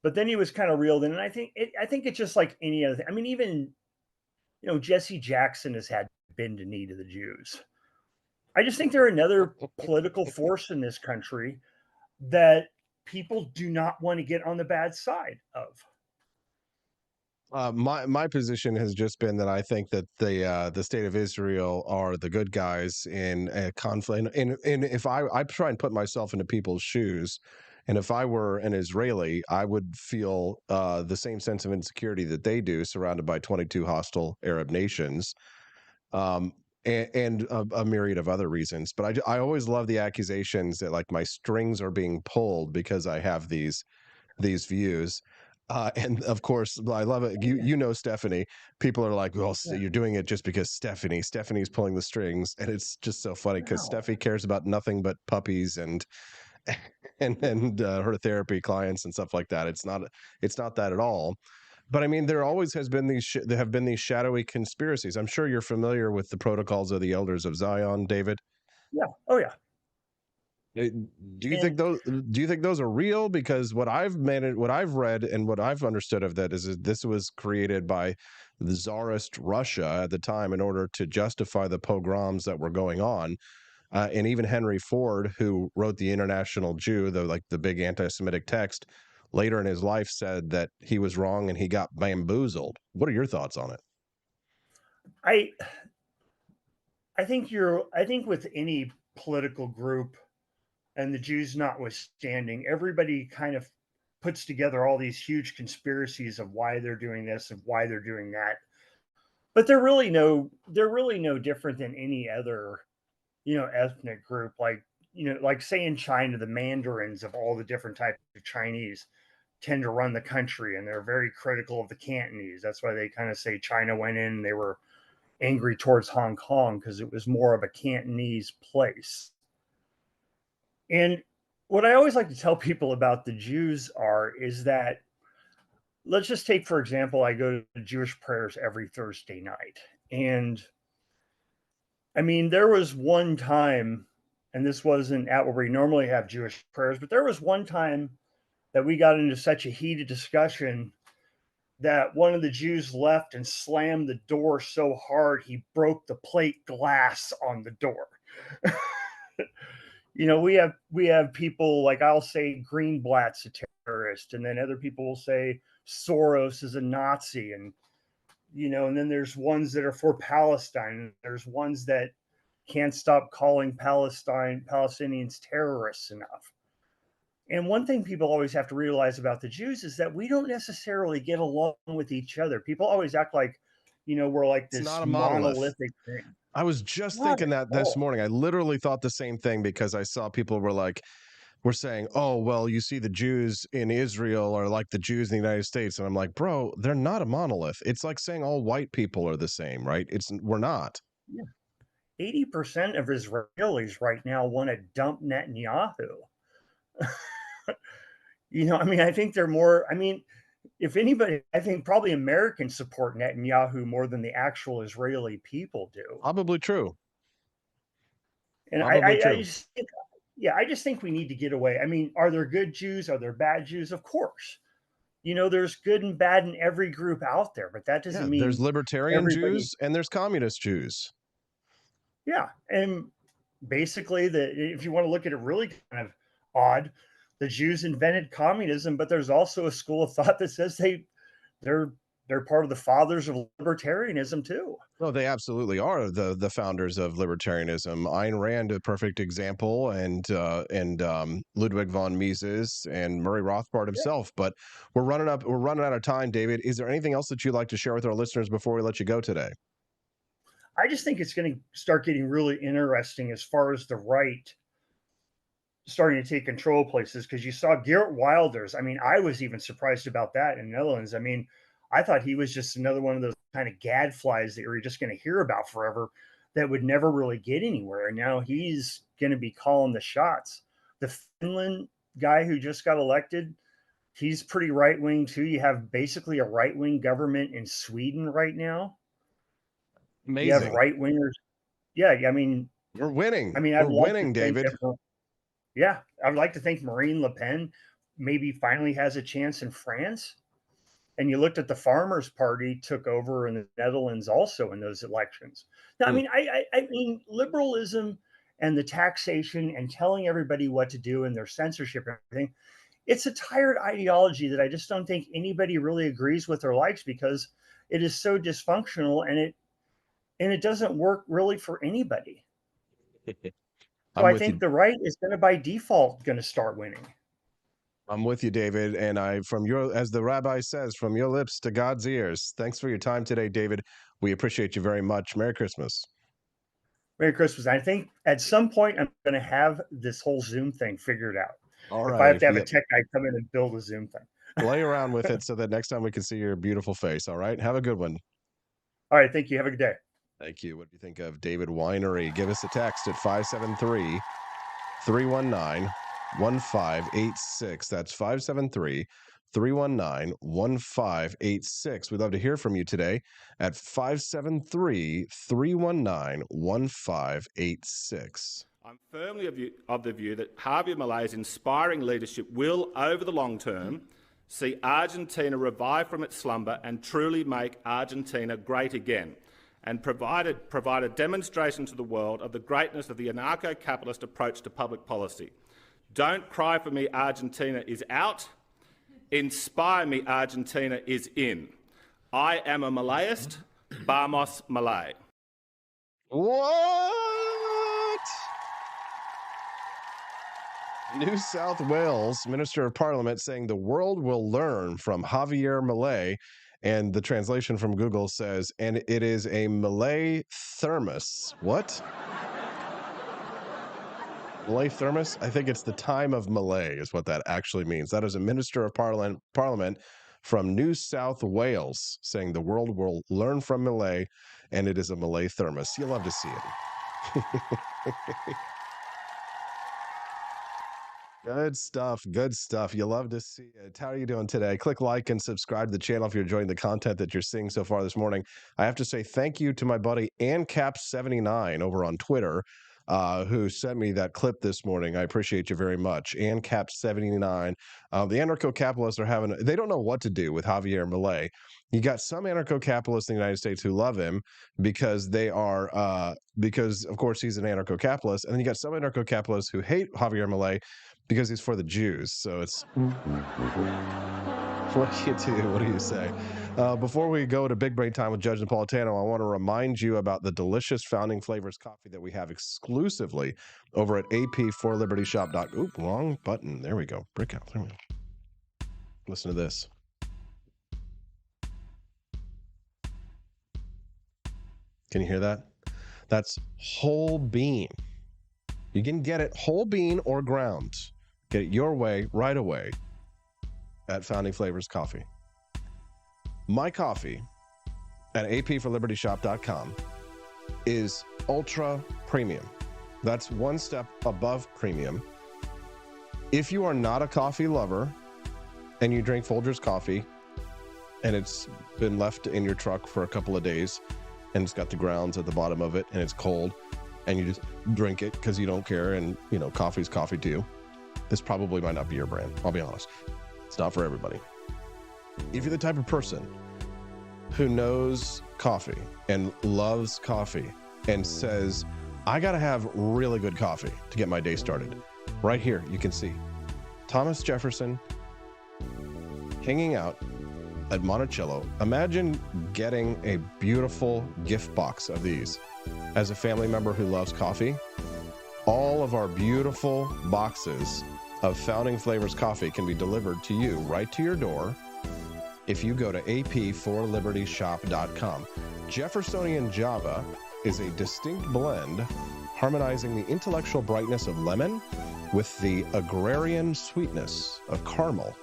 But then he was kind of reeled in, and I think it's just like any other thing. I mean, even Jesse Jackson has had to bend a knee to the Jews. I just think they're another political force in this country that people do not want to get on the bad side of. My position has just been that I think that the state of Israel are the good guys in a conflict. And if I try and put myself into people's shoes, and if I were an Israeli, I would feel the same sense of insecurity that they do, surrounded by 22 hostile Arab nations. And a myriad of other reasons. But I always love the accusations that like my strings are being pulled because I have these views. And of course, I love it. Stephanie, people are like, well, so you're doing it just because Stephanie's pulling the strings. And it's just so funny because Steffi cares about nothing but puppies and her therapy clients and stuff like that. It's not that at all. But I mean, there always has been there have been these shadowy conspiracies. I'm sure you're familiar with the protocols of the Elders of Zion, David. Yeah. Oh yeah. Do you think those are real? Because what I've read and what I've understood of that is that this was created by the Tsarist Russia at the time in order to justify the pogroms that were going on. And even Henry Ford, who wrote the International Jew, the big anti-Semitic text, later in his life said that he was wrong and he got bamboozled. What are your thoughts on it? I think with any political group, and the Jews notwithstanding, everybody kind of puts together all these huge conspiracies of why they're doing this and why they're doing that. But they're really no different than any other, ethnic group. Like say in China, the Mandarins of all the different types of Chinese tend to run the country, and they're very critical of the Cantonese. That's why they kind of say China went in and they were angry towards Hong Kong because it was more of a Cantonese place. And what I always like to tell people about the Jews is that, let's just take, for example, I go to Jewish prayers every Thursday night. And I mean, there was one time, and this wasn't at where we normally have Jewish prayers, but there was one time that we got into such a heated discussion that one of the Jews left and slammed the door so hard he broke the plate glass on the door. You know, we have people like, I'll say Greenblatt's a terrorist, and then other people will say Soros is a Nazi, and and then there's ones that are for Palestine. There's ones that can't stop calling Palestinians terrorists enough. And one thing people always have to realize about the Jews is that we don't necessarily get along with each other. People always act like, we're like this not a monolith. monolithic thing. I was just thinking that this morning. I literally thought the same thing because I saw people were saying, oh, well, you see the Jews in Israel are like the Jews in the United States. And I'm like, bro, they're not a monolith. It's like saying all white people are the same, right? We're not. Yeah. 80% of Israelis right now want to dump Netanyahu. I mean, I think they're more, I mean, if anybody, I think probably Americans support Netanyahu more than the actual Israeli people do. Probably true. And I just think we need to get away. I mean, are there good Jews? Are there bad Jews? Of course. There's good and bad in every group out there, but that doesn't mean there's libertarian Jews and there's communist Jews. Yeah. And basically, if you want to look at it really kind of odd, the Jews invented communism, but there's also a school of thought that says they're part of the fathers of libertarianism too. No, they absolutely are the founders of libertarianism. Ayn Rand, a perfect example, and Ludwig von Mises and Murray Rothbard himself. Yeah. But we're running out of time, David. Is there anything else that you'd like to share with our listeners before we let you go today? I just think it's going to start getting really interesting as far as the right starting to take control of places, because you saw Geert Wilders. I mean, I was even surprised about that in the Netherlands. I mean, I thought he was just another one of those kind of gadflies that you're just going to hear about forever that would never really get anywhere. And now he's going to be calling the shots. The Finland guy who just got elected, he's pretty right-wing too. You have basically a right-wing government in Sweden right now. Amazing. You have right-wingers. Yeah, I mean, we're winning. I mean, we're winning, David. Yeah, I would like to think Marine Le Pen maybe finally has a chance in France. And you looked at the Farmers' Party took over in the Netherlands also in those elections. Now, I mean, I mean, liberalism and the taxation and telling everybody what to do and their censorship and everything, it's a tired ideology that I just don't think anybody really agrees with or likes, because it is so dysfunctional and it doesn't work really for anybody. So I think the right is going to by default going to start winning. I'm with you, David. And as the rabbi says, from your lips to God's ears. Thanks for your time today, David. We appreciate you very much. Merry Christmas. Merry Christmas. I think at some point I'm going to have this whole Zoom thing figured out. All right. If I have to have a tech guy come in and build a Zoom thing. Play around with it so that next time we can see your beautiful face. All right. Have a good one. All right. Thank you. Have a good day. Thank you. What do you think of David Whinery? Give us a text at 573-319-1586. That's 573-319-1586. We'd love to hear from you today at 573-319-1586. I'm firmly of the view that Javier Milei's inspiring leadership will, over the long term, see Argentina revive from its slumber and truly make Argentina great again, and provide a demonstration to the world of the greatness of the anarcho-capitalist approach to public policy. Don't cry for me, Argentina is out. Inspire me, Argentina is in. I am a Mileist. Vamos, Milei. What? New South Wales Minister of Parliament saying the world will learn from Javier Milei. And the translation from Google says, and it is a Milei thermos. What? Milei thermos? I think it's the time of Milei is what that actually means. That is a Minister of Parliament from New South Wales saying the world will learn from Milei, and it is a Milei thermos. You'll love to see it. Good stuff. Good stuff. You love to see it. How are you doing today? Click like and subscribe to the channel if you're enjoying the content that you're seeing so far this morning. I have to say thank you to my buddy AnCap79 over on Twitter, who sent me that clip this morning. I appreciate you very much. AnCap79. The anarcho-capitalists they don't know what to do with Javier Milei. You got some anarcho-capitalists in the United States who love him because because of course he's an anarcho-capitalist. And then you got some anarcho-capitalists who hate Javier Milei because he's for the Jews. So it's, what do you do? What do you say? Before we go to Big Brain Time with Judge Napolitano, I want to remind you about the delicious Founding Flavors coffee that we have exclusively over at ap4libertyshop.com. Oop, wrong button. There we go. Brick out. There we go. Listen to this. Can you hear that? That's whole bean. You can get it whole bean or ground. Get it your way, right away at Founding Flavors Coffee. My coffee at ap4libertyshop.com is ultra premium. That's one step above premium. If you are not a coffee lover and you drink Folgers coffee and it's been left in your truck for a couple of days and it's got the grounds at the bottom of it and it's cold and you just drink it because you don't care and, you know, coffee's coffee to you, this probably might not be your brand. I'll be honest. It's not for everybody. If you're the type of person who knows coffee and loves coffee and says, I got to have really good coffee to get my day started, right here you can see Thomas Jefferson hanging out at Monticello. Imagine getting a beautiful gift box of these as a family member who loves coffee. All of our beautiful boxes of Founding Flavors coffee can be delivered to you right to your door if you go to ap4libertyshop.com. Jeffersonian Java is a distinct blend harmonizing the intellectual brightness of lemon with the agrarian sweetness of caramel.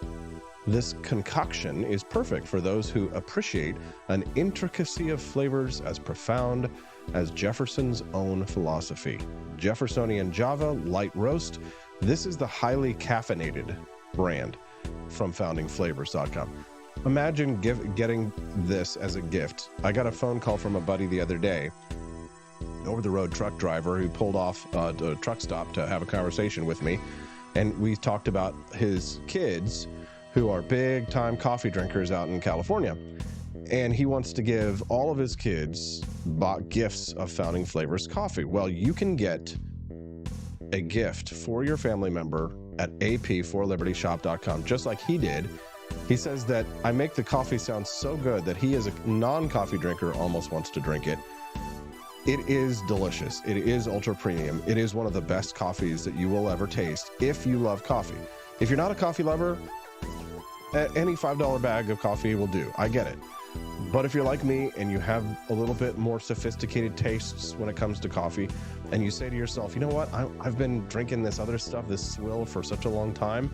This concoction is perfect for those who appreciate an intricacy of flavors as profound as Jefferson's own philosophy. Jeffersonian Java Light Roast. This is the highly caffeinated brand from foundingflavors.com. Imagine getting this as a gift. I got a phone call from a buddy the other day, over-the-road truck driver who pulled off a truck stop to have a conversation with me. And we talked about his kids who are big-time coffee drinkers out in California. And he wants to give all of his kids gifts of Founding Flavors coffee. Well, you can get a gift for your family member at ap4libertyshop.com, just like he did. He says that I make the coffee sound so good that he, as a non-coffee drinker, almost wants to drink it. It is delicious. It is ultra premium. It is one of the best coffees that you will ever taste if you love coffee. If you're not a coffee lover, any $5 bag of coffee will do. I get it. But if you're like me and you have a little bit more sophisticated tastes when it comes to coffee, and you say to yourself, you know what, I've been drinking this other stuff, this swill, for such a long time,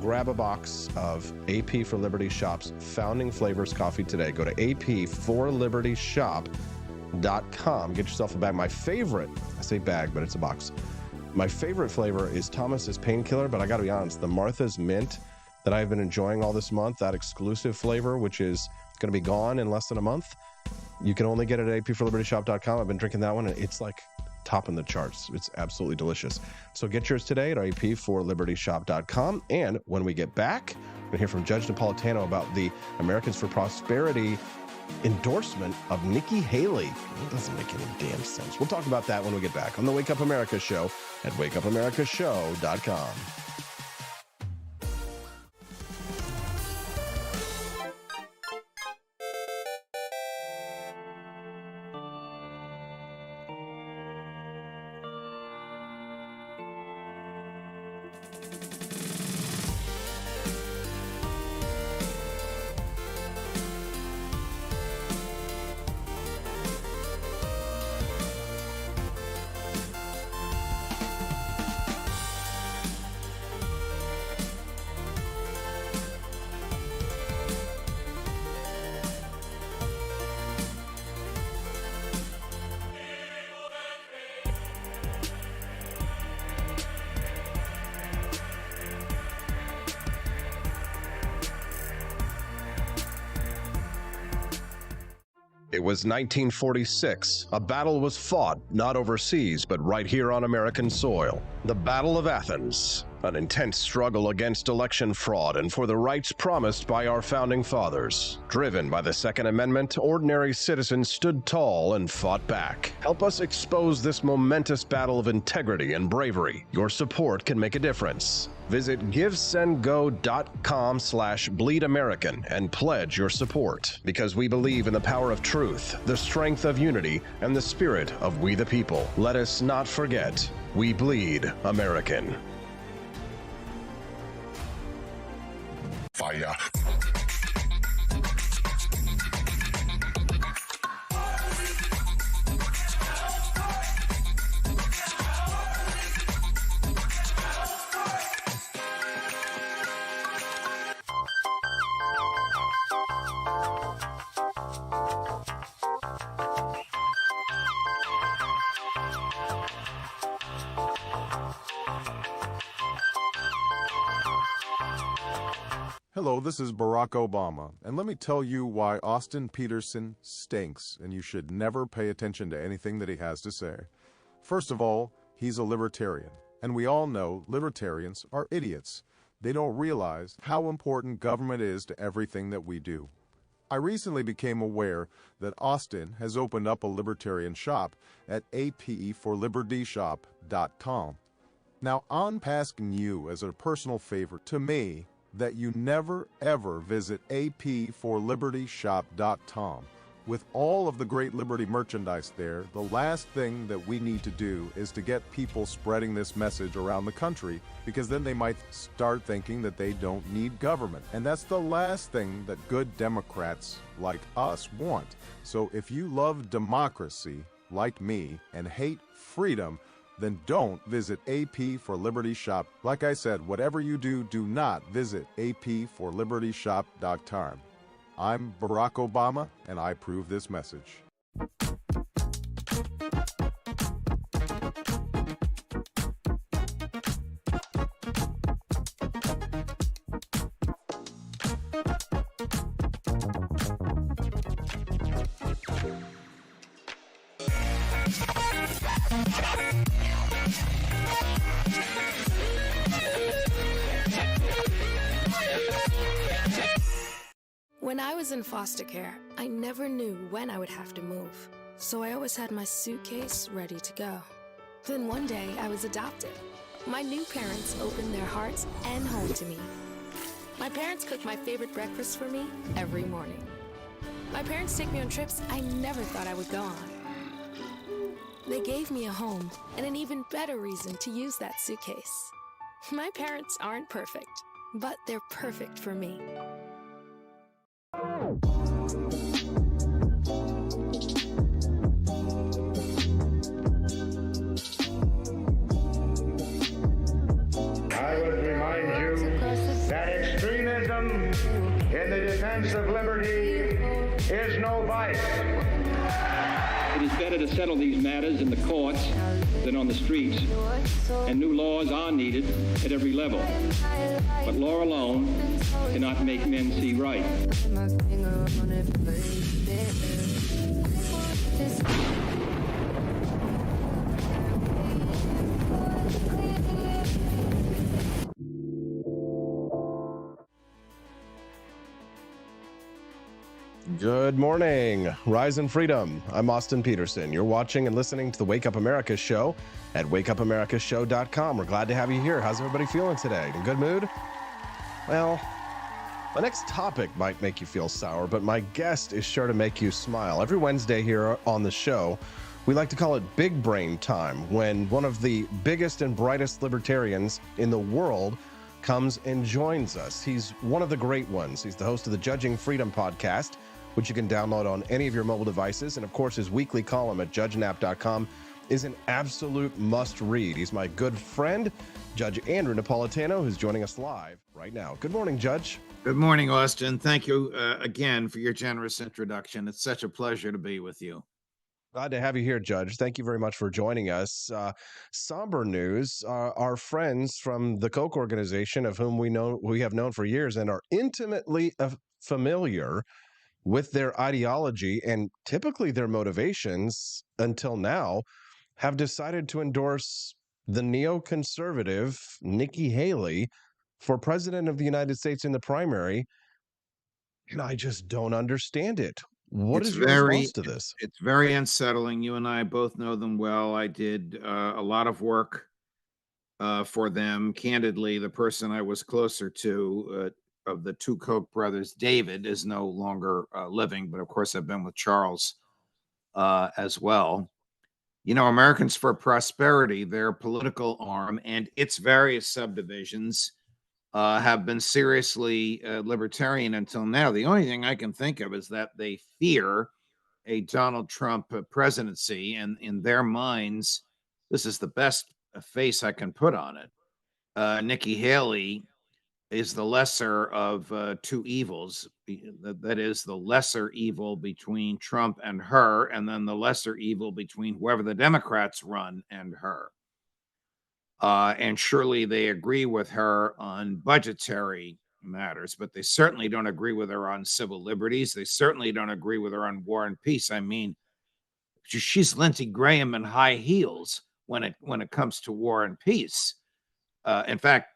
grab a box of AP for Liberty Shop's Founding Flavors coffee today. Go to ap4libertyshop.com. Get yourself a bag. My favorite, I say bag, but it's a box. My favorite flavor is Thomas's Painkiller, but I got to be honest, the Martha's Mint that I've been enjoying all this month, that exclusive flavor, which is going to be gone in less than a month. You can only get it at ap4libertyshop.com. I've been drinking that one, and it's like topping the charts. It's absolutely delicious. So get yours today at ap4libertyshop.com. And when we get back, we're going to hear from Judge Napolitano about the Americans for Prosperity endorsement of Nikki Haley. It doesn't make any damn sense. We'll talk about that when we get back on the Wake Up America Show at wakeupAmericaShow.com. It was 1946. A battle was fought, not overseas, but right here on American soil. The Battle of Athens, an intense struggle against election fraud and for the rights promised by our founding fathers. Driven by the Second Amendment, ordinary citizens stood tall and fought back. Help us expose this momentous battle of integrity and bravery. Your support can make a difference. Visit givesendgo.com/bleedamerican and pledge your support, because we believe in the power of truth, the strength of unity, and the spirit of we the people. Let us not forget, we bleed American. Fire. Hello, this is Barack Obama, and let me tell you why Austin Petersen stinks, and you should never pay attention to anything that he has to say. First of all, he's a libertarian, and we all know libertarians are idiots. They don't realize how important government is to everything that we do. I recently became aware that Austin has opened up a libertarian shop at apforlibertyshop.com. Now, I'm asking you as a personal favor to me that you never ever visit apforlibertyshop.com. With all of the great Liberty merchandise there, the last thing that we need to do is to get people spreading this message around the country, because then they might start thinking that they don't need government. And that's the last thing that good Democrats like us want. So if you love democracy, like me, and hate freedom, then don't visit AP for Liberty Shop. Like I said, whatever you do, do not visit apforlibertyshop.com. I'm Barack Obama, and I approve this message. When I was in foster care, I never knew when I would have to move, so I always had my suitcase ready to go. Then one day, I was adopted. My new parents opened their hearts and home to me. My parents cook my favorite breakfast for me every morning. My parents take me on trips I never thought I would go on. They gave me a home and an even better reason to use that suitcase. My parents aren't perfect, but they're perfect for me. I would remind you that extremism in the defense of liberty is no vice. It is better to settle these matters in the courts than on the streets, and new laws are needed at every level. But law alone cannot make men see right. Good morning, Rise and Freedom. I'm Austin Petersen. You're watching and listening to the Wake Up America show at wakeupAmericashow.com. We're glad to have you here. How's everybody feeling today? In a good mood? Well, my next topic might make you feel sour, but my guest is sure to make you smile. Every Wednesday here on the show, we like to call it Big Brain Time, when one of the biggest and brightest libertarians in the world comes and joins us. He's one of the great ones. He's the host of the Judging Freedom podcast, which you can download on any of your mobile devices. And of course, his weekly column at judgenap.com is an absolute must read. He's my good friend, Judge Andrew Napolitano, who's joining us live right now. Good morning, Judge. Good morning, Austin. Thank you again for your generous introduction. It's such a pleasure to be with you. Glad to have you here, Judge. Thank you very much for joining us. Somber news. Our friends from the Koch organization, of whom we have known for years and are intimately familiar, with their ideology and typically their motivations until now have decided to endorse the neoconservative Nikki Haley for president of the United States in the primary. And I just don't understand it. What It's is your response very, to this? it's very unsettling. You and I both know them well. I did a lot of work for them. Candidly, the person I was closer to of the two Koch brothers, David, is no longer living, but of course, I've been with Charles as well. You know, Americans for Prosperity, their political arm, and its various subdivisions have been seriously libertarian until now. The only thing I can think of is that they fear a Donald Trump presidency, and in their minds, this is the best face I can put on it. Nikki Haley is the lesser of two evils. That is the lesser evil between Trump and her, and then the lesser evil between whoever the Democrats run and her. And surely they agree with her on budgetary matters, but they certainly don't agree with her on civil liberties. They certainly don't agree with her on war and peace. I mean, she's Lindsey Graham in high heels when it comes to war and peace. In fact,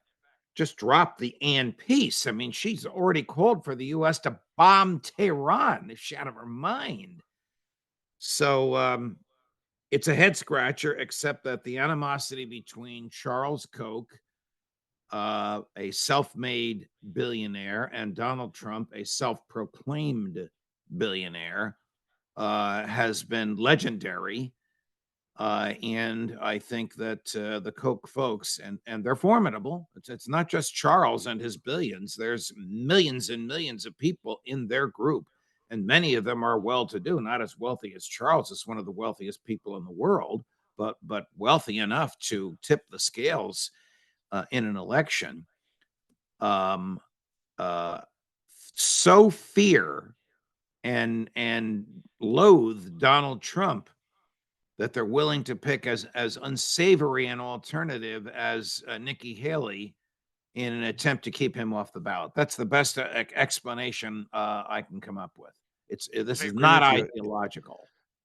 just drop the and peace. I mean, she's already called for the U.S. to bomb Tehran. Is she out of her mind? So it's a head scratcher, except that the animosity between Charles Koch, a self-made billionaire, and Donald Trump, a self-proclaimed billionaire, has been legendary. And I think that the Koch folks, and they're formidable. It's not just Charles and his billions. There's millions and millions of people in their group, and many of them are well-to-do, not as wealthy as Charles is one of the wealthiest people in the world, but wealthy enough to tip the scales in an election. So fear and loathe Donald Trump that they're willing to pick as unsavory an alternative as Nikki Haley in an attempt to keep him off the ballot. That's the best explanation I can come up with. This is not ideological.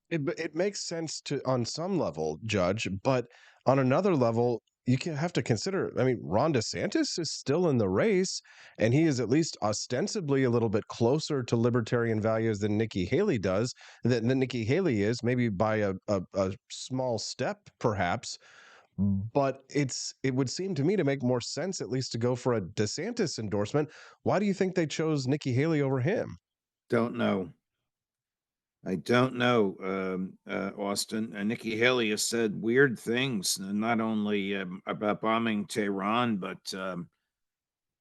It makes sense on some level, Judge, but on another level, you have to consider, I mean, Ron DeSantis is still in the race, and he is at least ostensibly a little bit closer to libertarian values than Nikki Haley does, than Nikki Haley is, maybe by a small step, perhaps. But it would seem to me to make more sense, at least, to go for a DeSantis endorsement. Why do you think they chose Nikki Haley over him? Don't know. I don't know, Austin. Nikki Haley has said weird things, not only about bombing Tehran, but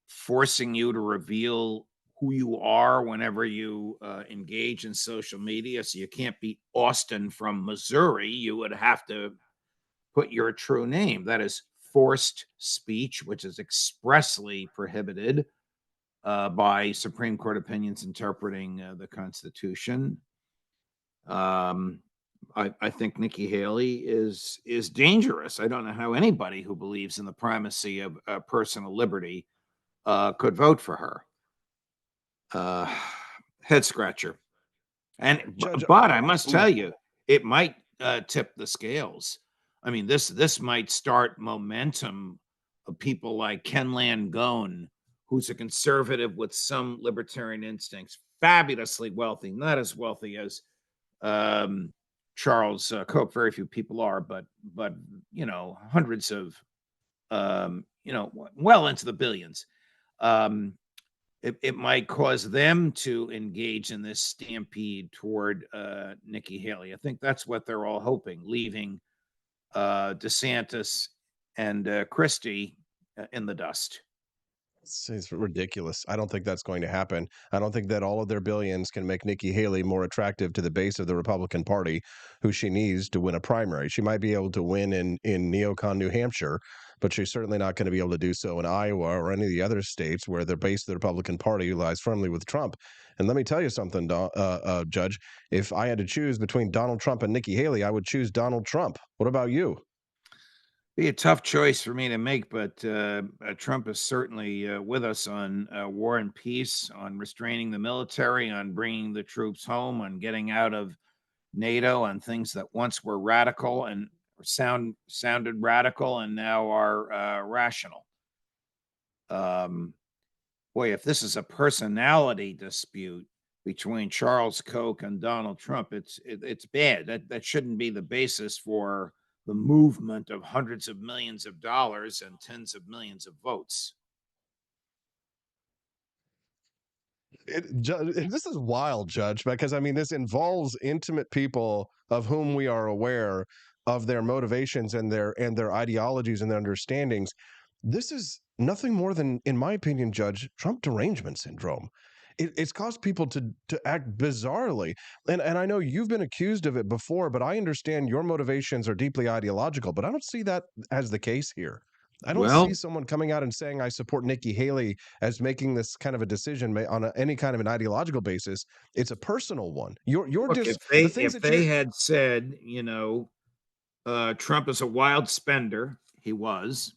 forcing you to reveal who you are whenever you engage in social media. So you can't be Austin from Missouri. You would have to put your true name. That is forced speech, which is expressly prohibited by Supreme Court opinions interpreting the Constitution. I think Nikki Haley is dangerous. I don't know how anybody who believes in the primacy of personal liberty could vote for her. Head scratcher. And Judge, but I must tell you, it might tip the scales. I mean, this might start momentum of people like Ken Langone, who's a conservative with some libertarian instincts, fabulously wealthy, not as wealthy as Charles Koch. Very few people are, but you know, hundreds of you know, well into the billions. It might cause them to engage in this stampede toward Nikki Haley. I think that's what they're all hoping, leaving DeSantis and Christie in the dust. It's ridiculous. I don't think that's going to happen. I don't think that all of their billions can make Nikki Haley more attractive to the base of the Republican Party, who she needs to win a primary. She might be able to win in neocon New Hampshire, but she's certainly not going to be able to do so in Iowa or any of the other states where the base of the Republican Party lies firmly with Trump. And let me tell you something, Judge. If I had to choose between Donald Trump and Nikki Haley, I would choose Donald Trump. What about you? Be a tough choice for me to make, but Trump is certainly with us on war and peace, on restraining the military, on bringing the troops home, on getting out of NATO, on things that once were radical and sounded radical and now are rational. Boy, if this is a personality dispute between Charles Koch and Donald Trump, it's bad. That shouldn't be the basis for the movement of hundreds of millions of dollars and tens of millions of votes. This is wild, Judge, because I mean, this involves intimate people of whom we are aware of their motivations and their ideologies and their understandings. This is nothing more than, in my opinion, Judge, Trump derangement syndrome. It's caused people to act bizarrely. And I know you've been accused of it before, but I understand your motivations are deeply ideological, but I don't see that as the case here. I don't see Well, someone coming out and saying, I support Nikki Haley as making this kind of a decision on any kind of an ideological basis. It's a personal one. You're look, just the things if that you're. they had said, Trump is a wild spender, he was.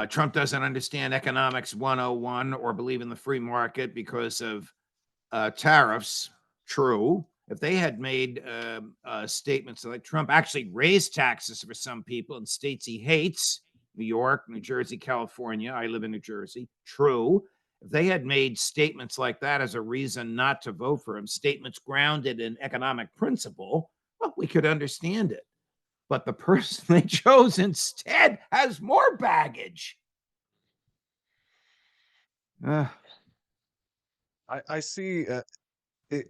Trump doesn't understand economics 101 or believe in the free market because of tariffs. True. If they had made statements like Trump actually raised taxes for some people in states he hates, New York, New Jersey, California. I live in New Jersey. True. If they had made statements like that as a reason not to vote for him, statements grounded in economic principle, well, we could understand it. But the person they chose instead has more baggage. I see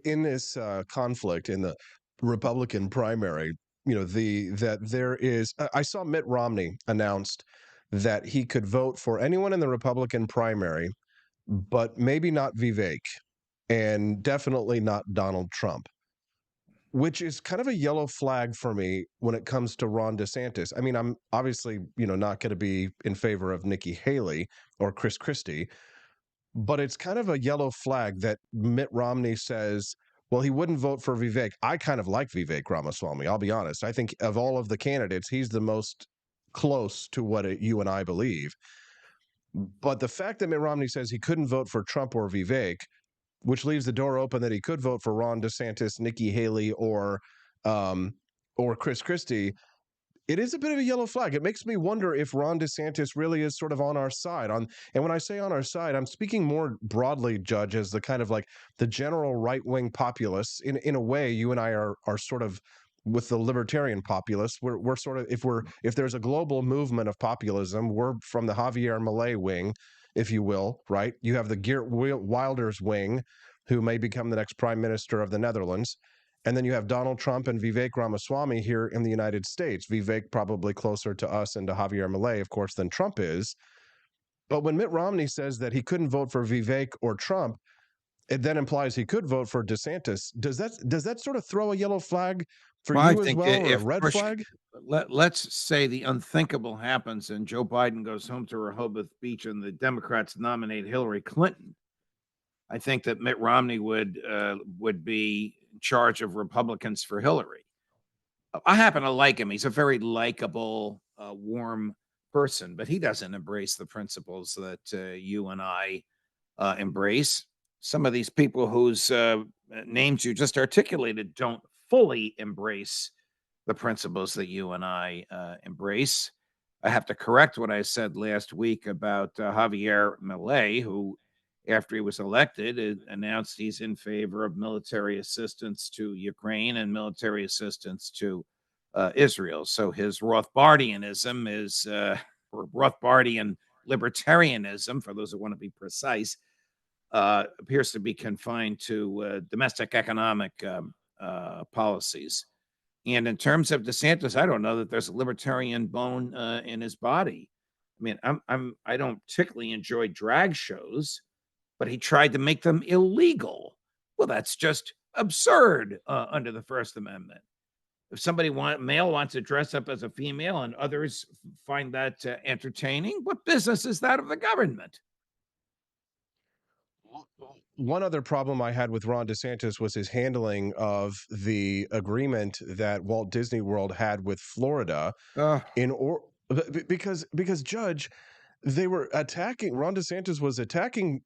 in this conflict in the Republican primary, that there is. I saw Mitt Romney announced that he could vote for anyone in the Republican primary, but maybe not Vivek, and definitely not Donald Trump, which is kind of a yellow flag for me when it comes to Ron DeSantis. I mean, I'm obviously, not going to be in favor of Nikki Haley or Chris Christie, but it's kind of a yellow flag that Mitt Romney says, well, he wouldn't vote for Vivek. I kind of like Vivek Ramaswamy. I'll be honest. I think of all of the candidates, he's the most close to what you and I believe. But the fact that Mitt Romney says he couldn't vote for Trump or Vivek, which leaves the door open that he could vote for Ron DeSantis, Nikki Haley, or Chris Christie, it is a bit of a yellow flag. It makes me wonder if Ron DeSantis really is sort of on our side. And when I say on our side, I'm speaking more broadly, Judge, as the kind of like the general right-wing populists. In a way, you and I are sort of with the libertarian populists. We're sort of, if there's a global movement of populism, we're from the Javier Milei wing, if you will, right? You have the Geert Wilders wing, who may become the next prime minister of the Netherlands. And then you have Donald Trump and Vivek Ramaswamy here in the United States. Vivek probably closer to us and to Javier Milei, of course, than Trump is. But when Mitt Romney says that he couldn't vote for Vivek or Trump, it then implies he could vote for DeSantis. Does that sort of throw a yellow flag for Well, I you as think well, or a if red push, flag? let's say the unthinkable happens and Joe Biden goes home to Rehoboth Beach and the Democrats nominate Hillary Clinton, I think that Mitt Romney would be in charge of Republicans for Hillary. I happen to like him. He's a very likable, warm person, but he doesn't embrace the principles that you and I embrace. Some of these people whose names you just articulated don't fully embrace the principles that you and I embrace. I have to correct what I said last week about Javier Milei, who, after he was elected, announced he's in favor of military assistance to Ukraine and military assistance to Israel. So his Rothbardianism is, or Rothbardian libertarianism, for those who want to be precise, appears to be confined to domestic economic policies. And in terms of DeSantis, I don't know that there's a libertarian bone in his body. I mean, I don't particularly enjoy drag shows, but he tried to make them illegal. Well, that's just absurd under the First Amendment. If male wants to dress up as a female and others find that entertaining, what business is that of the government? One other problem I had with Ron DeSantis was his handling of the agreement that Walt Disney World had with Florida Because Judge, they were attacking. Ron DeSantis was attacking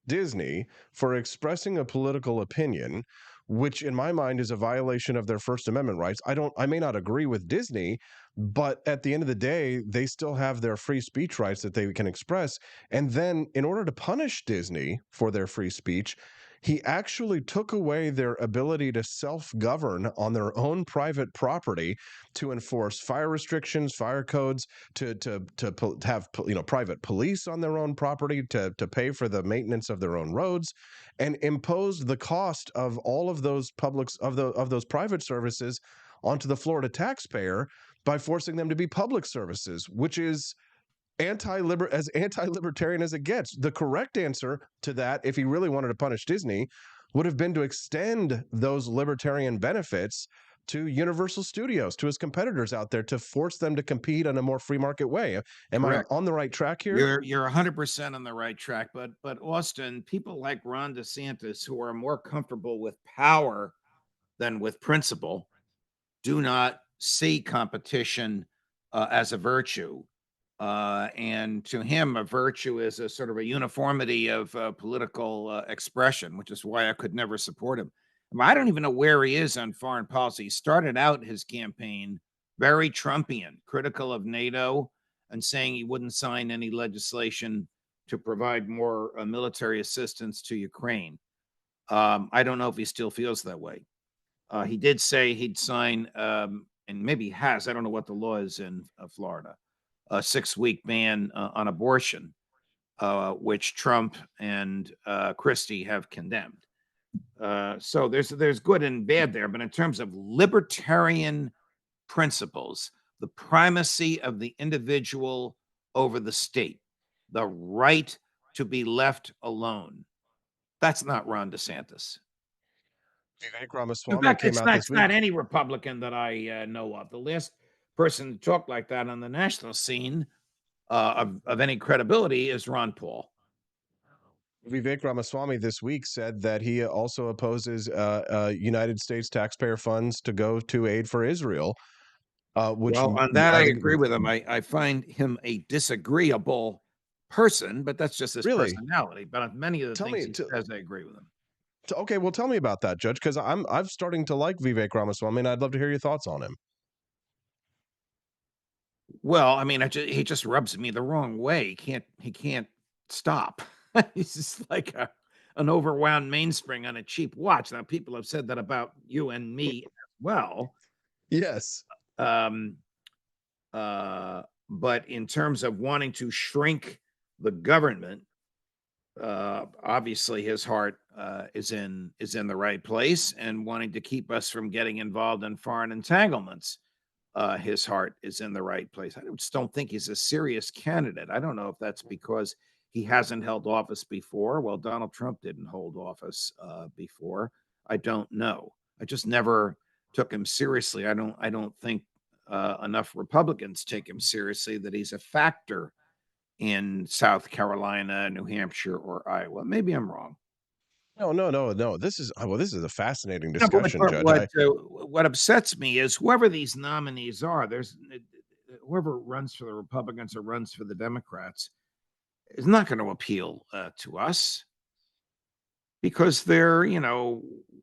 Disney for expressing a political opinion, which in my mind is a violation of their First Amendment rights. I may not agree with Disney, but at the end of the day, they still have their free speech rights that they can express. And then in order to punish Disney for their free speech, he actually took away their ability to self-govern on their own private property, to enforce fire restrictions, fire codes, to have private police on their own property, to pay for the maintenance of their own roads, and imposed the cost of all of those those private services onto the Florida taxpayer by forcing them to be public services, which is anti-libertarian as it gets. The correct answer to that, if he really wanted to punish Disney, would have been to extend those libertarian benefits to Universal Studios, to his competitors out there, to force them to compete in a more free market way. Am Correct. I on the right track here? You're 100% on the right track, but Austin, people like Ron DeSantis, who are more comfortable with power than with principle, do not see competition as a virtue. And to him, a virtue is a sort of a uniformity of political expression, which is why I could never support him. I don't even know where he is on foreign policy. He started out his campaign very Trumpian, critical of NATO, and saying he wouldn't sign any legislation to provide more military assistance to Ukraine. I don't know if he still feels that way. He did say he'd sign, and maybe he has, I don't know what the law is in Florida, a 6-week ban on abortion, which Trump and Christie have condemned. So there's good and bad there, but in terms of libertarian principles, the primacy of the individual over the state, the right to be left alone, that's not Ron DeSantis. In fact, it's not any Republican that I know of. The last person to talk like that on the national scene of any credibility is Ron Paul. Vivek Ramaswamy this week said that he also opposes United States taxpayer funds to go to aid for Israel. Well, on that, I agree with him. I find him a disagreeable person, but that's just his personality. But on many of the things he says, I agree with him. Okay, well, tell me about that, Judge, because I'm starting to like Vivek Ramaswamy, and I'd love to hear your thoughts on him. Well, I mean, he just rubs me the wrong way. He can't stop. He's just like an overwound mainspring on a cheap watch. Now, people have said that about you and me as well. Yes. But in terms of wanting to shrink the government, obviously his heart is in the right place, and wanting to keep us from getting involved in foreign entanglements, his heart is in the right place. I just don't think he's a serious candidate. I don't know if that's because he hasn't held office before. Well, Donald Trump didn't hold office before. I don't know. I just never took him seriously. I don't think enough Republicans take him seriously that he's a factor in South Carolina, New Hampshire, or Iowa. Maybe I'm wrong. No. This is a fascinating discussion, Judge. What upsets me is whoever these nominees are, whoever runs for the Republicans or runs for the Democrats is not going to appeal to us, because they're,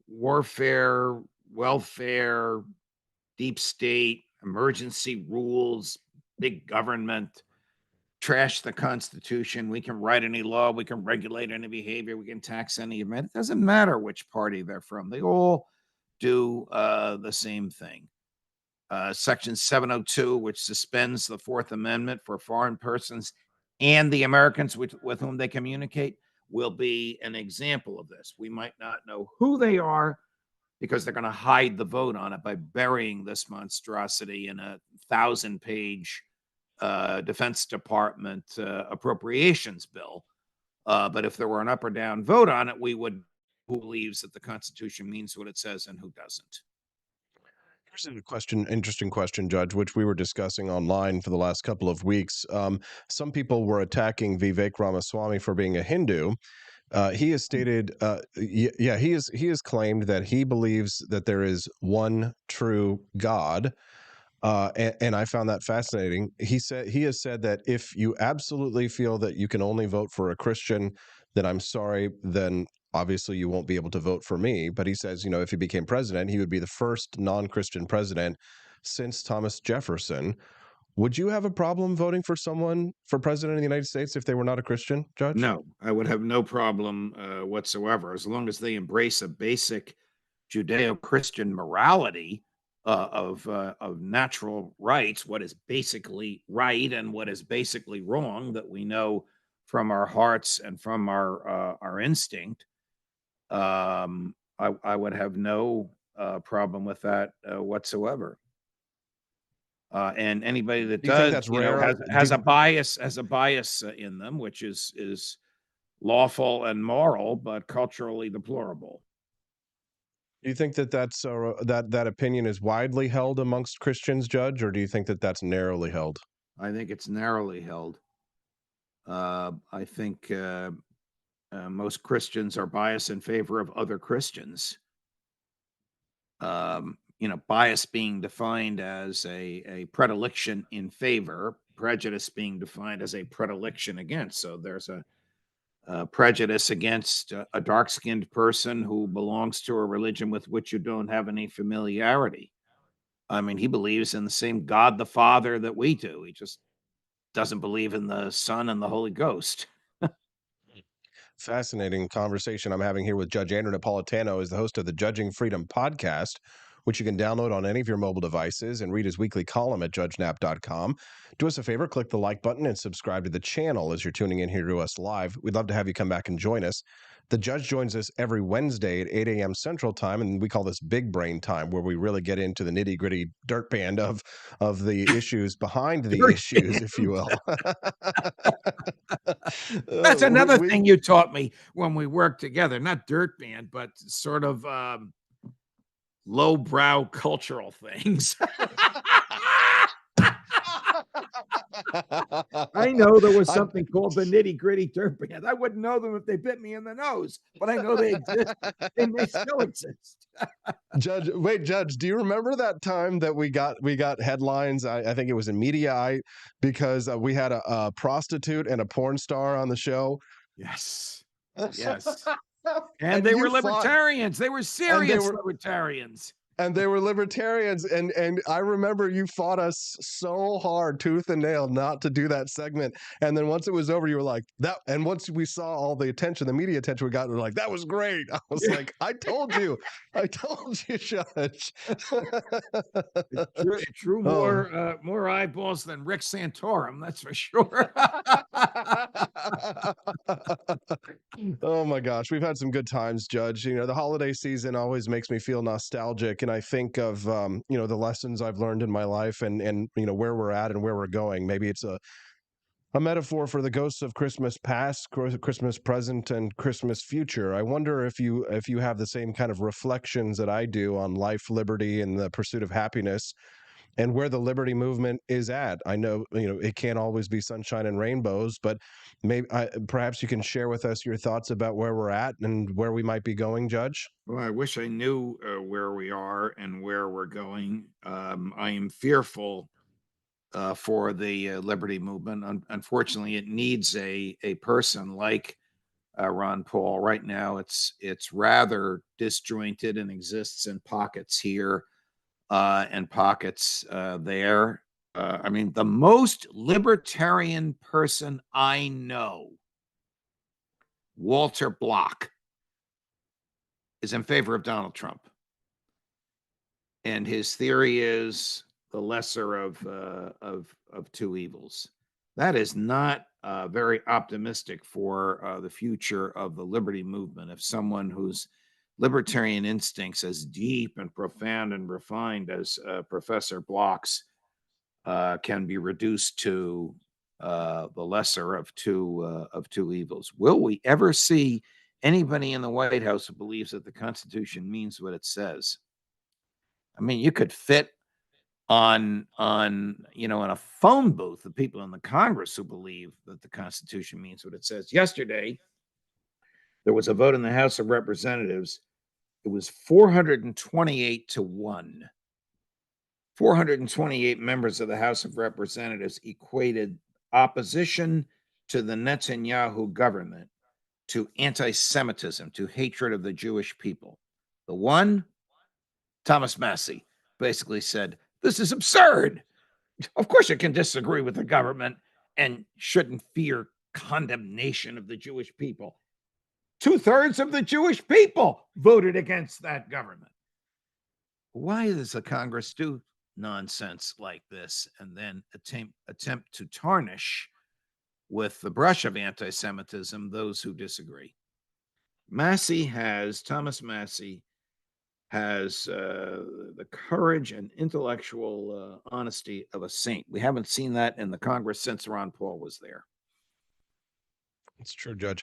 warfare, welfare, deep state, emergency rules, big government, trash the Constitution. We can write any law, we can regulate any behavior, we can tax any event. It doesn't matter which party they're from. They all do the same thing. Section 702, which suspends the Fourth Amendment for foreign persons and the Americans with whom they communicate, will be an example of this. We might not know who they are, because they're going to hide the vote on it by burying this monstrosity in a 1,000-page Defense Department appropriations bill. But if there were an up or down vote on it, we would who believes that the Constitution means what it says and who doesn't. Here's a interesting question, Judge, which we were discussing online for the last couple of weeks. Some people were attacking Vivek Ramaswamy for being a Hindu. He has stated, he has claimed that he believes that there is one true God. And I found that fascinating. He has said that if you absolutely feel that you can only vote for a Christian, then I'm sorry, then obviously you won't be able to vote for me. But he says, if he became president, he would be the first non-Christian president since Thomas Jefferson. Would you have a problem voting for someone for president of the United States if they were not a Christian, Judge? No, I would have no problem whatsoever, as long as they embrace a basic Judeo-Christian morality of natural rights, what is basically right and what is basically wrong, that we know from our hearts and from our instinct. I would have no problem with that whatsoever. And anybody that Do you think does, that's rare? has a bias in them, which is lawful and moral, but culturally deplorable. Do you think that that opinion is widely held amongst Christians, Judge, or do you think that that's narrowly held? I think it's narrowly held. I think most Christians are biased in favor of other Christians. Bias being defined as a predilection in favor, prejudice being defined as a predilection against. So there's a prejudice against a dark-skinned person who belongs to a religion with which you don't have any familiarity. I mean, he believes in the same God the Father that we do. He just doesn't believe in the Son and the Holy Ghost. Fascinating conversation I'm having here with Judge Andrew Napolitano, is the host of the Judging Freedom podcast, which you can download on any of your mobile devices and read his weekly column at judgenap.com. Do us a favor, click the like button and subscribe to the channel as you're tuning in here to us live. We'd love to have you come back and join us. The judge joins us every Wednesday at 8 a.m. Central Time, and we call this Big Brain Time, where we really get into the nitty-gritty dirt band of the issues behind the issues, if you will. That's another thing you taught me when we worked together. Not dirt band, but sort of lowbrow cultural things. I know there was something called the nitty-gritty dirt band. I wouldn't know them if they bit me in the nose, but I know they exist and they still exist. Judge, do you remember that time that we got headlines? I think it was in Media because we had a prostitute and a porn star on the show. Yes. Yes. And they were libertarians. They were serious libertarians. And they were libertarians. And I remember you fought us so hard, tooth and nail, not to do that segment. And then once it was over, you were like, that. And once we saw all the attention, the media attention we got, we were like, that was great. I was like, I told you, Judge. It drew more eyeballs than Rick Santorum, that's for sure. Oh my gosh, we've had some good times, Judge. The holiday season always makes me feel nostalgic, and I think of the lessons I've learned in my life, and where we're at and where we're going. Maybe it's a metaphor for the ghosts of Christmas past, Christmas present, and Christmas future. I wonder if you have the same kind of reflections that I do on life, liberty, and the pursuit of happiness, and where the liberty movement is at. I know, it can't always be sunshine and rainbows, but perhaps you can share with us your thoughts about where we're at and where we might be going, Judge. Well, I wish I knew where we are and where we're going. I am fearful for the liberty movement. Unfortunately, it needs a person like Ron Paul. Right now, it's rather disjointed and exists in pockets here and pockets there. I mean, the most libertarian person I know, Walter Block, is in favor of Donald Trump. And his theory is the lesser of two evils. That is not very optimistic for the future of the liberty movement. If someone whose libertarian instincts as deep and profound and refined as Professor Block's can be reduced to the lesser of two evils. Will we ever see anybody in the White House who believes that the Constitution means what it says? I mean, you could fit on in a phone booth the people in the Congress who believe that the Constitution means what it says. Yesterday, there was a vote in the House of Representatives. It was 428 to 1 428 members of the House of Representatives equated opposition to the Netanyahu government to anti-Semitism, to hatred of the Jewish people. The one, Thomas Massie, basically said, this is absurd. Of course you can disagree with the government and shouldn't fear condemnation of the Jewish people. 2/3 of the Jewish people voted against that government. Why does the Congress do nonsense like this and then attempt to tarnish with the brush of anti-Semitism those who disagree? Thomas Massie has the courage and intellectual honesty of a saint. We haven't seen that in the Congress since Ron Paul was there. It's true, Judge.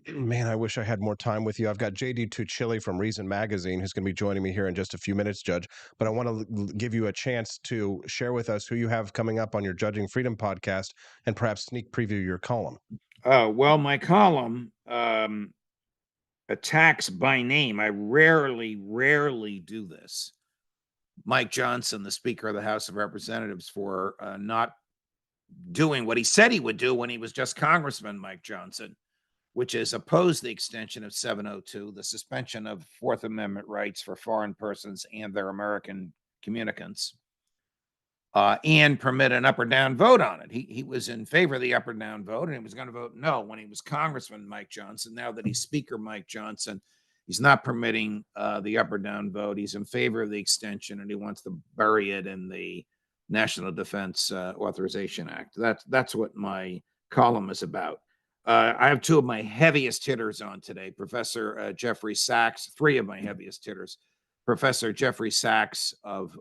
Man, I wish I had more time with you. I've got JD Tuccille from Reason Magazine who's going to be joining me here in just a few minutes, Judge. But I want to give you a chance to share with us who you have coming up on your Judging Freedom podcast and perhaps sneak preview your column. Well, my column attacks by name. I rarely do this. Mike Johnson, the Speaker of the House of Representatives, for not doing what he said he would do when he was just Congressman Mike Johnson, which is oppose the extension of 702, the suspension of Fourth Amendment rights for foreign persons and their American communicants, and permit an up or down vote on it. He was in favor of the up or down vote, and he was going to vote no when he was Congressman Mike Johnson. Now that he's Speaker Mike Johnson, he's not permitting the up or down vote. He's in favor of the extension, and he wants to bury it in the National Defense Authorization Act. That's what my column is about. I have two of my heaviest hitters on today. Professor Jeffrey Sachs, three of my heaviest hitters. Professor Jeffrey Sachs of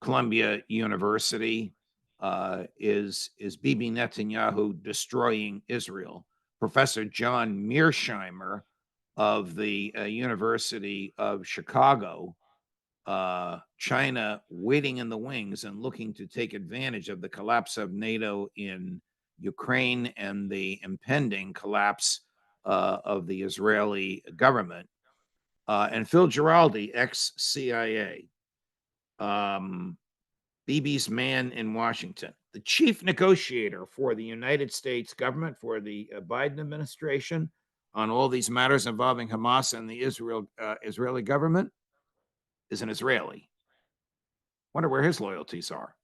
Columbia University is Bibi Netanyahu destroying Israel. Professor John Mearsheimer of the University of Chicago, China waiting in the wings and looking to take advantage of the collapse of NATO in Ukraine and the impending collapse of the Israeli government. And Phil Giraldi, ex-CIA, Bibi's man in Washington, the chief negotiator for the United States government, for the Biden administration on all these matters involving Hamas and the Israeli government, is an Israeli. Wonder where his loyalties are.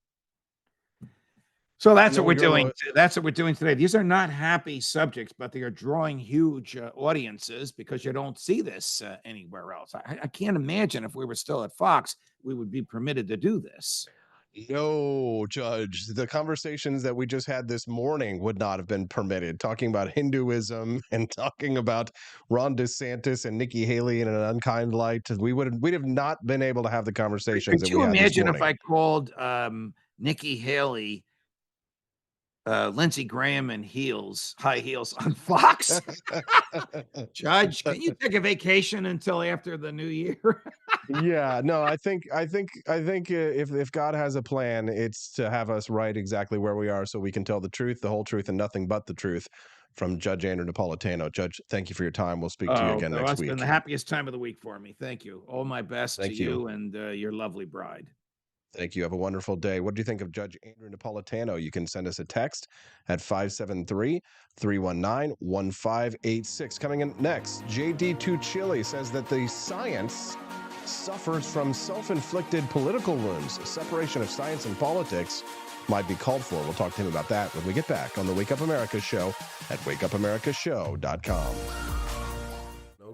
So that's what we're doing. That's what we're doing today. These are not happy subjects, but they are drawing huge audiences because you don't see this anywhere else. I can't imagine if we were still at Fox, we would be permitted to do this. No, Judge. The conversations that we just had this morning would not have been permitted. Talking about Hinduism and talking about Ron DeSantis and Nikki Haley in an unkind light. We'd have not been able to have the conversations. Could you imagine if I called Nikki Haley Lindsey Graham in high heels on Fox? Judge, can you take a vacation until after the new year? Yeah, no, I think if God has a plan, it's to have us right exactly where we are so we can tell the truth, the whole truth, and nothing but the truth. From Judge Andrew Napolitano. Judge, thank you for your time. We'll speak to you again next week. It's been the happiest time of the week for me. Thank you. All my best to you and your lovely bride. Thank you. Have a wonderful day. What do you think of Judge Andrew Napolitano? You can send us a text at 573-319-1586. Coming in next, JD Tuccille says that the science suffers from self-inflicted political wounds. A separation of science and politics might be called for. We'll talk to him about that when we get back on the Wake Up America Show at wakeupAmericaShow.com.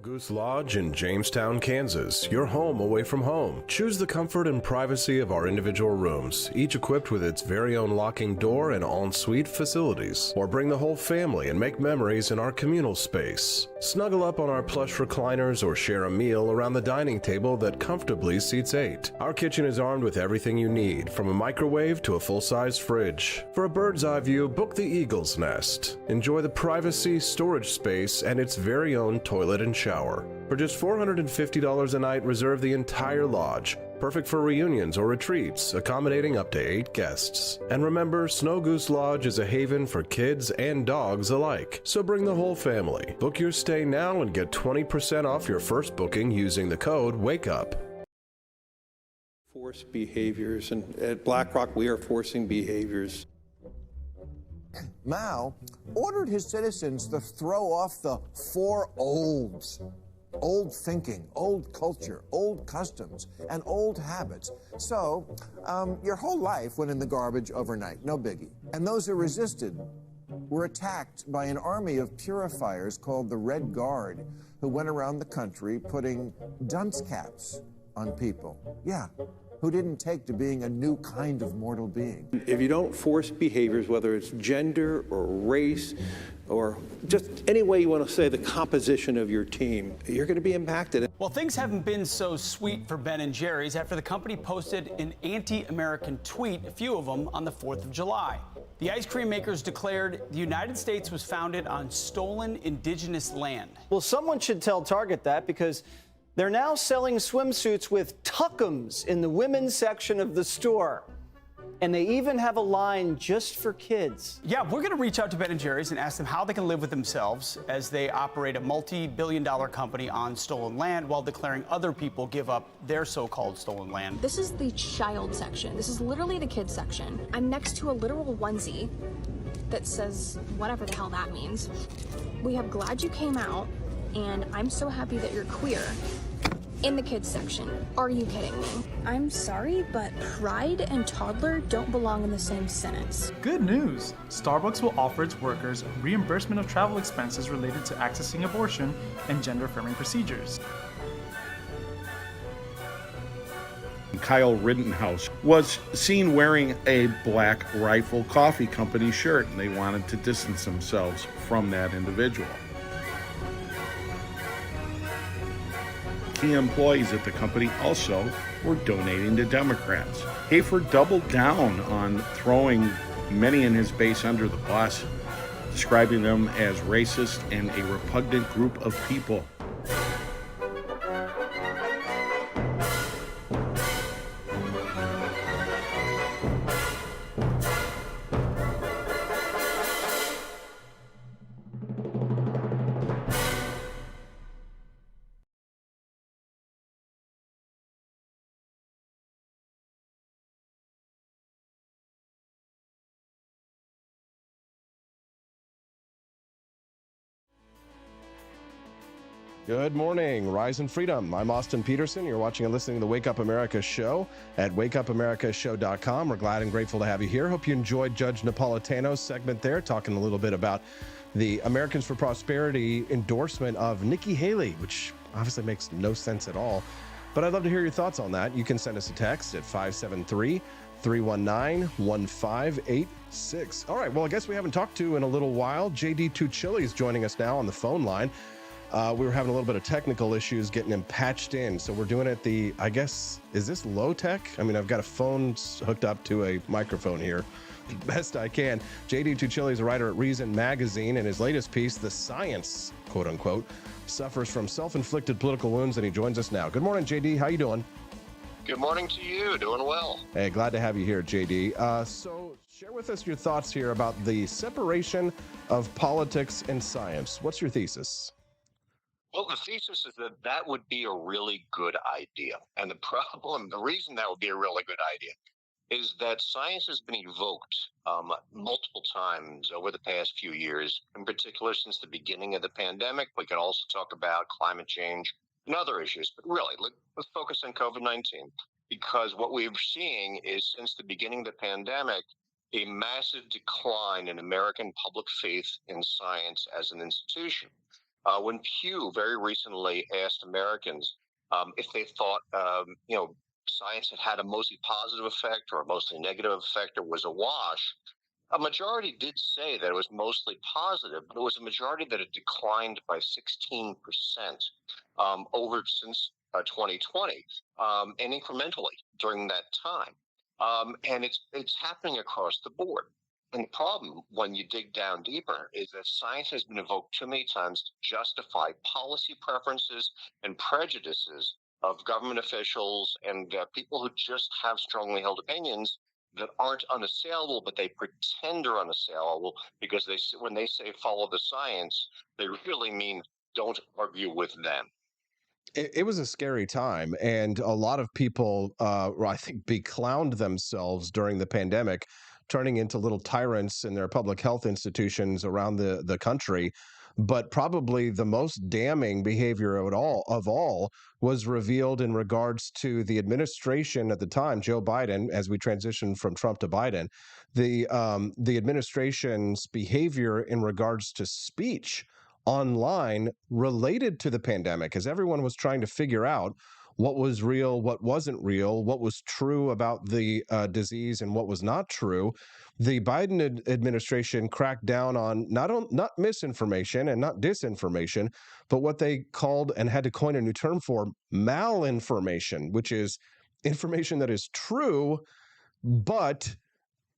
Goose Lodge in Jamestown, Kansas, your home away from home. Choose the comfort and privacy of our individual rooms, each equipped with its very own locking door and en-suite facilities. Or bring the whole family and make memories in our communal space. Snuggle up on our plush recliners or share a meal around the dining table that comfortably seats 8. Our kitchen is armed with everything you need, from a microwave to a full-size fridge. For a bird's eye view, book the Eagle's Nest. Enjoy the privacy, storage space, and its very own toilet and shower. For just $450 a night, reserve the entire lodge. Perfect for reunions or retreats, accommodating up to 8 guests. And remember, Snow Goose Lodge is a haven for kids and dogs alike. So bring the whole family. Book your stay now and get 20% off your first booking using the code WAKEUP. force behaviors, and at BlackRock, we are forcing behaviors. Mao ordered his citizens to throw off the four olds. Old thinking, old culture, old customs, and old habits. So, your whole life went in the garbage overnight, no biggie. And those who resisted were attacked by an army of purifiers called the Red Guard, who went around the country putting dunce caps on people. Yeah, who didn't take to being a new kind of mortal being. If you don't force behaviors, whether it's gender or race or just any way you want to say the composition of your team, you're going to be impacted. Well, things haven't been so sweet for Ben & Jerry's after the company posted an anti-American tweet, a few of them, on the 4th of July. The ice cream makers declared the United States was founded on stolen indigenous land. Well, someone should tell Target that, because they're now selling swimsuits with tuckums in the women's section of the store. And they even have a line just for kids. Yeah, we're going to reach out to Ben & Jerry's and ask them how they can live with themselves as they operate a multi-billion-dollar company on stolen land while declaring other people give up their so-called stolen land. This is the child section. This is literally the kids section. I'm next to a literal onesie that says whatever the hell that means. We have "Glad you came out" and "I'm so happy that you're queer" in the kids section. Are you kidding me? I'm sorry, but pride and toddler don't belong in the same sentence. Good news! Starbucks will offer its workers reimbursement of travel expenses related to accessing abortion and gender-affirming procedures. Kyle Rittenhouse was seen wearing a Black Rifle Coffee Company shirt, and they wanted to distance themselves from that individual. Key employees at the company also were donating to Democrats. Hafer doubled down on throwing many in his base under the bus, describing them as racist and a repugnant group of people. Good morning, Rise and Freedom. I'm Austin Peterson. You're watching and listening to the Wake Up America show at wakeupAmericaShow.com. We're glad and grateful to have you here. Hope you enjoyed Judge Napolitano's segment there, talking a little bit about the Americans for Prosperity endorsement of Nikki Haley, which obviously makes no sense at all. But I'd love to hear your thoughts on that. You can send us a text at 573-319-1586. All right, well, I guess we haven't talked to in a little while. JD Tuccille is joining us now on the phone line. We were having a little bit of technical issues getting him patched in, so we're doing it I guess, is this low tech? I mean, I've got a phone hooked up to a microphone here, best I can. JD Tuccille is a writer at Reason Magazine, and his latest piece, The Science, quote unquote, suffers from self-inflicted political wounds, and he joins us now. Good morning, JD. How you doing? Good morning to you. Doing well. Hey, glad to have you here, JD. So share with us your thoughts here about the separation of politics and science. What's your thesis? Well, the thesis is that that would be a really good idea. And the reason that would be a really good idea is that science has been evoked multiple times over the past few years, in particular since the beginning of the pandemic. We can also talk about climate change and other issues, but really, let's focus on COVID-19, because what we're seeing is, since the beginning of the pandemic, a massive decline in American public faith in science as an institution. When Pew very recently asked Americans if they thought, science had a mostly positive effect or a mostly negative effect or was a wash, a majority did say that it was mostly positive, but it was a majority that it declined by 16% over since 2020 and incrementally during that time. And it's happening across the board. And the problem, when you dig down deeper, is that science has been invoked too many times to justify policy preferences and prejudices of government officials and people who just have strongly held opinions that aren't unassailable, but they pretend they're unassailable because when they say follow the science, they really mean don't argue with them. It was a scary time, and a lot of people, I think, beclowned themselves during the pandemic, turning into little tyrants in their public health institutions around the country. But probably the most damning behavior of all was revealed in regards to the administration at the time, Joe Biden, as we transitioned from Trump to Biden, the administration's behavior in regards to speech online related to the pandemic, as everyone was trying to figure out what was real, what wasn't real, what was true about the disease, and what was not true. The Biden administration cracked down on not misinformation and not disinformation, but what they called and had to coin a new term for malinformation, which is information that is true, but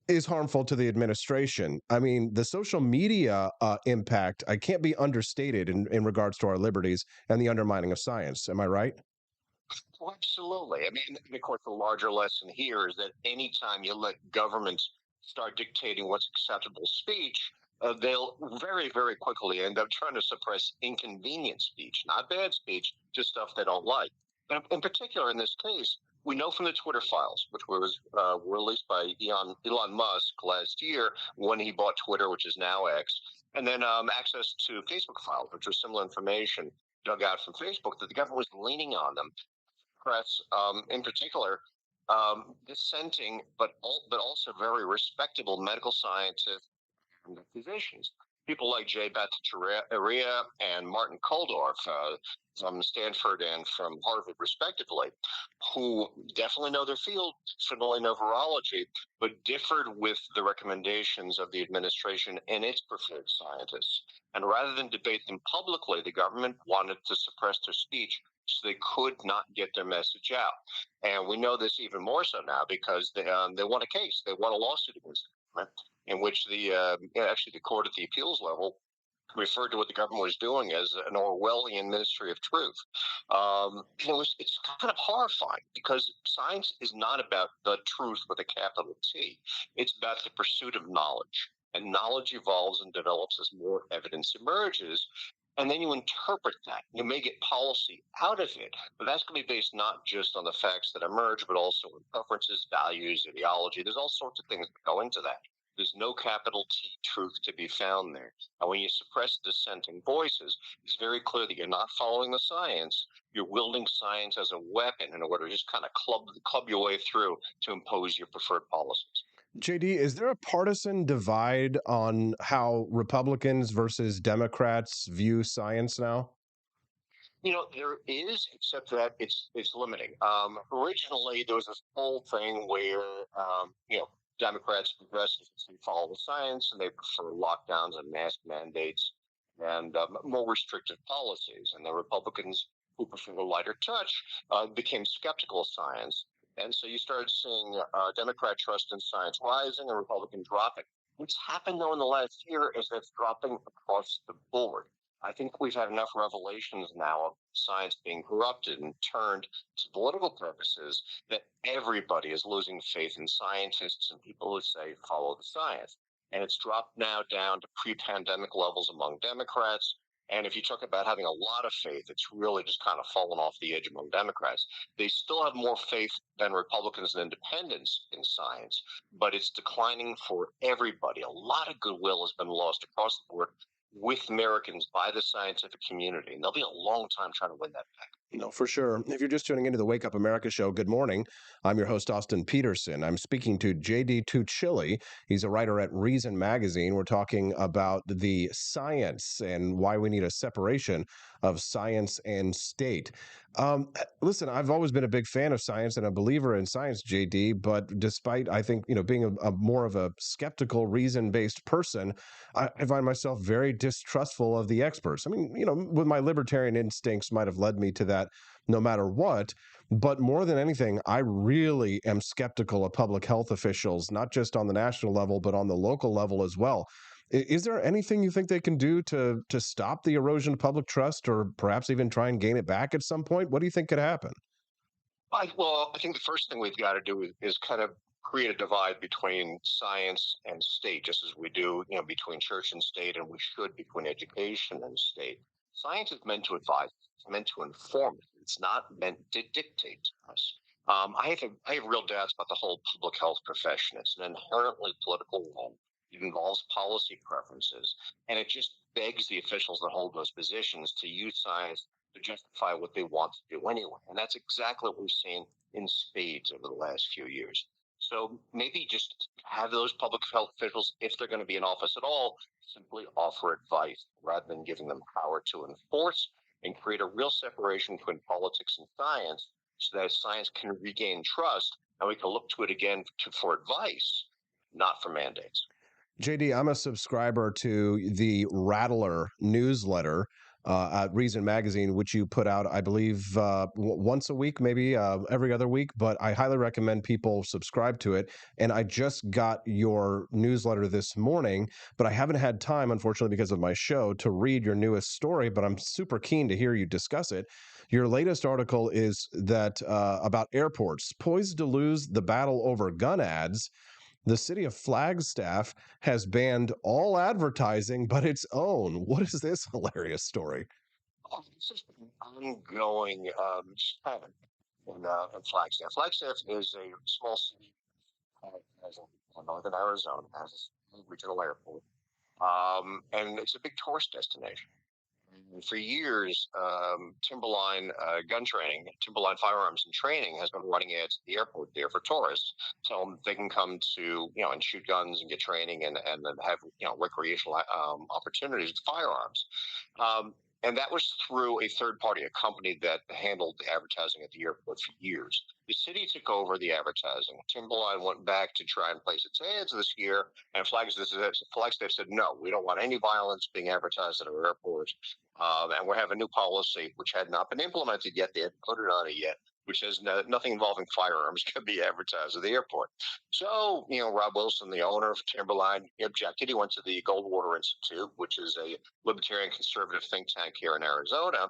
is harmful to the administration. I mean, the social media impact, I can't be understated in regards to our liberties and the undermining of science. Am I right? Well, absolutely. I mean, and of course, the larger lesson here is that anytime you let governments start dictating what's acceptable speech, they'll very, very quickly end up trying to suppress inconvenient speech, not bad speech, just stuff they don't like. And in particular, in this case, we know from the Twitter files, which was released by Elon Musk last year when he bought Twitter, which is now X, and then access to Facebook files, which was similar information dug out from Facebook, that the government was leaning on them. Press, in particular, dissenting, but also very respectable medical scientists and physicians. People like J. Bhattacharya and Martin Kulldorff from Stanford and from Harvard, respectively, who definitely know their field, certainly know virology, but differed with the recommendations of the administration and its preferred scientists. And rather than debate them publicly, the government wanted to suppress their speech so they could not get their message out. And we know this even more so now because they won a case. They won a lawsuit against them, in which actually the court at the appeals level referred to what the government was doing as an Orwellian ministry of truth. It's kind of horrifying because science is not about the truth with a capital T. It's about the pursuit of knowledge. And knowledge evolves and develops as more evidence emerges. And then you interpret that. You may get policy out of it, but that's going to be based not just on the facts that emerge, but also on preferences, values, ideology. There's all sorts of things that go into that. There's no capital T truth to be found there. And when you suppress dissenting voices, it's very clear that you're not following the science. You're wielding science as a weapon in order to just kind of club your way through to impose your preferred policies. JD, is there a partisan divide on how Republicans versus Democrats view science now? There is, except that it's limiting. Originally, there was this whole thing where, Democrats, progressives follow the science, and they prefer lockdowns and mask mandates and more restrictive policies. And the Republicans, who prefer a lighter touch, became skeptical of science. And so you started seeing Democrat trust in science rising and Republican dropping. What's happened, though, in the last year is that it's dropping across the board. I think we've had enough revelations now of science being corrupted and turned to political purposes that everybody is losing faith in scientists and people who say follow the science. And it's dropped now down to pre-pandemic levels among Democrats. And if you talk about having a lot of faith, it's really just kind of fallen off the edge among Democrats. They still have more faith than Republicans and independents in science, but it's declining for everybody. A lot of goodwill has been lost across the board with Americans by the scientific community, and they'll be a long time trying to win that back. No, for sure. If you're just tuning into the Wake Up America show, good morning. I'm your host, Austin Peterson. I'm speaking to J.D. Tuccille. He's a writer at Reason Magazine. We're talking about the science and why we need a separation of science and state. Listen, I've always been a big fan of science and a believer in science, JD, but despite, I think, being a more of a skeptical, reason-based person, I find myself very distrustful of the experts. I mean, with my libertarian instincts might have led me to that no matter what. But more than anything, I really am skeptical of public health officials, not just on the national level, but on the local level as well. Is there anything you think they can do to stop the erosion of public trust, or perhaps even try and gain it back at some point? What do you think could happen? I think the first thing we've got to do is kind of create a divide between science and state, just as we do, between church and state, and we should between education and state. Science is meant to advise, it's meant to inform, It's not meant to dictate to us. I have real doubts about the whole public health profession. It's an inherently political one. It involves policy preferences, and it just begs the officials that hold those positions to use science to justify what they want to do anyway. And that's exactly what we've seen in spades over the last few years. So maybe just have those public health officials, if they're going to be in office at all, simply offer advice rather than giving them power to enforce, and create a real separation between politics and science so that science can regain trust and we can look to it again for advice, not for mandates. JD, I'm a subscriber to the Rattler newsletter at Reason Magazine, which you put out, I believe, once a week, maybe every other week. But I highly recommend people subscribe to it. And I just got your newsletter this morning, but I haven't had time, unfortunately, because of my show, to read your newest story. But I'm super keen to hear you discuss it. Your latest article is that about airports poised to lose the battle over gun ads. The city of Flagstaff has banned all advertising but its own. What is this hilarious story? Oh, this is an ongoing pattern in Flagstaff. Flagstaff is a small city in northern Arizona, has a regional airport, and it's a big tourist destination. And for years, Timberline gun training, Timberline firearms and training has been running ads at the airport there for tourists. So they can come to, and shoot guns and get training and then have, recreational opportunities with firearms. And that was through a third party, a company that handled the advertising at the airport for years. The city took over the advertising. Timberline went back to try and place its ads this year, and Flagstaff said, no, we don't want any violence being advertised at our airport. And we have a new policy, which had not been implemented yet. They hadn't put it on it yet, which says nothing involving firearms can be advertised at the airport. So, Rob Wilson, the owner of Timberline, he objected. He went to the Goldwater Institute, which is a libertarian conservative think tank here in Arizona.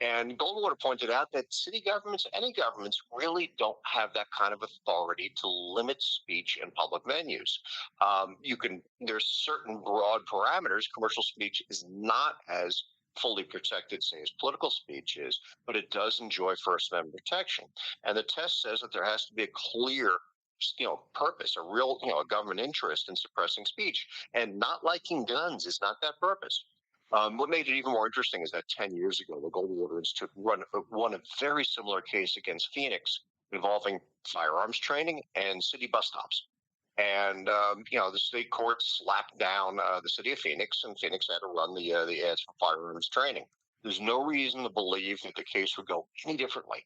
And Goldwater pointed out that city governments, any governments, really don't have that kind of authority to limit speech in public venues. There's certain broad parameters. Commercial speech is not as fully protected, say, as political speech is, but it does enjoy First Amendment protection. And the test says that there has to be a clear, purpose, a real, a government interest in suppressing speech. And not liking guns is not that purpose. What made it even more interesting is that 10 years ago, the Goldwater Institute won a very similar case against Phoenix involving firearms training and city bus stops. And, the state court slapped down the city of Phoenix, and Phoenix had to run the ads for firearms training. There's no reason to believe that the case would go any differently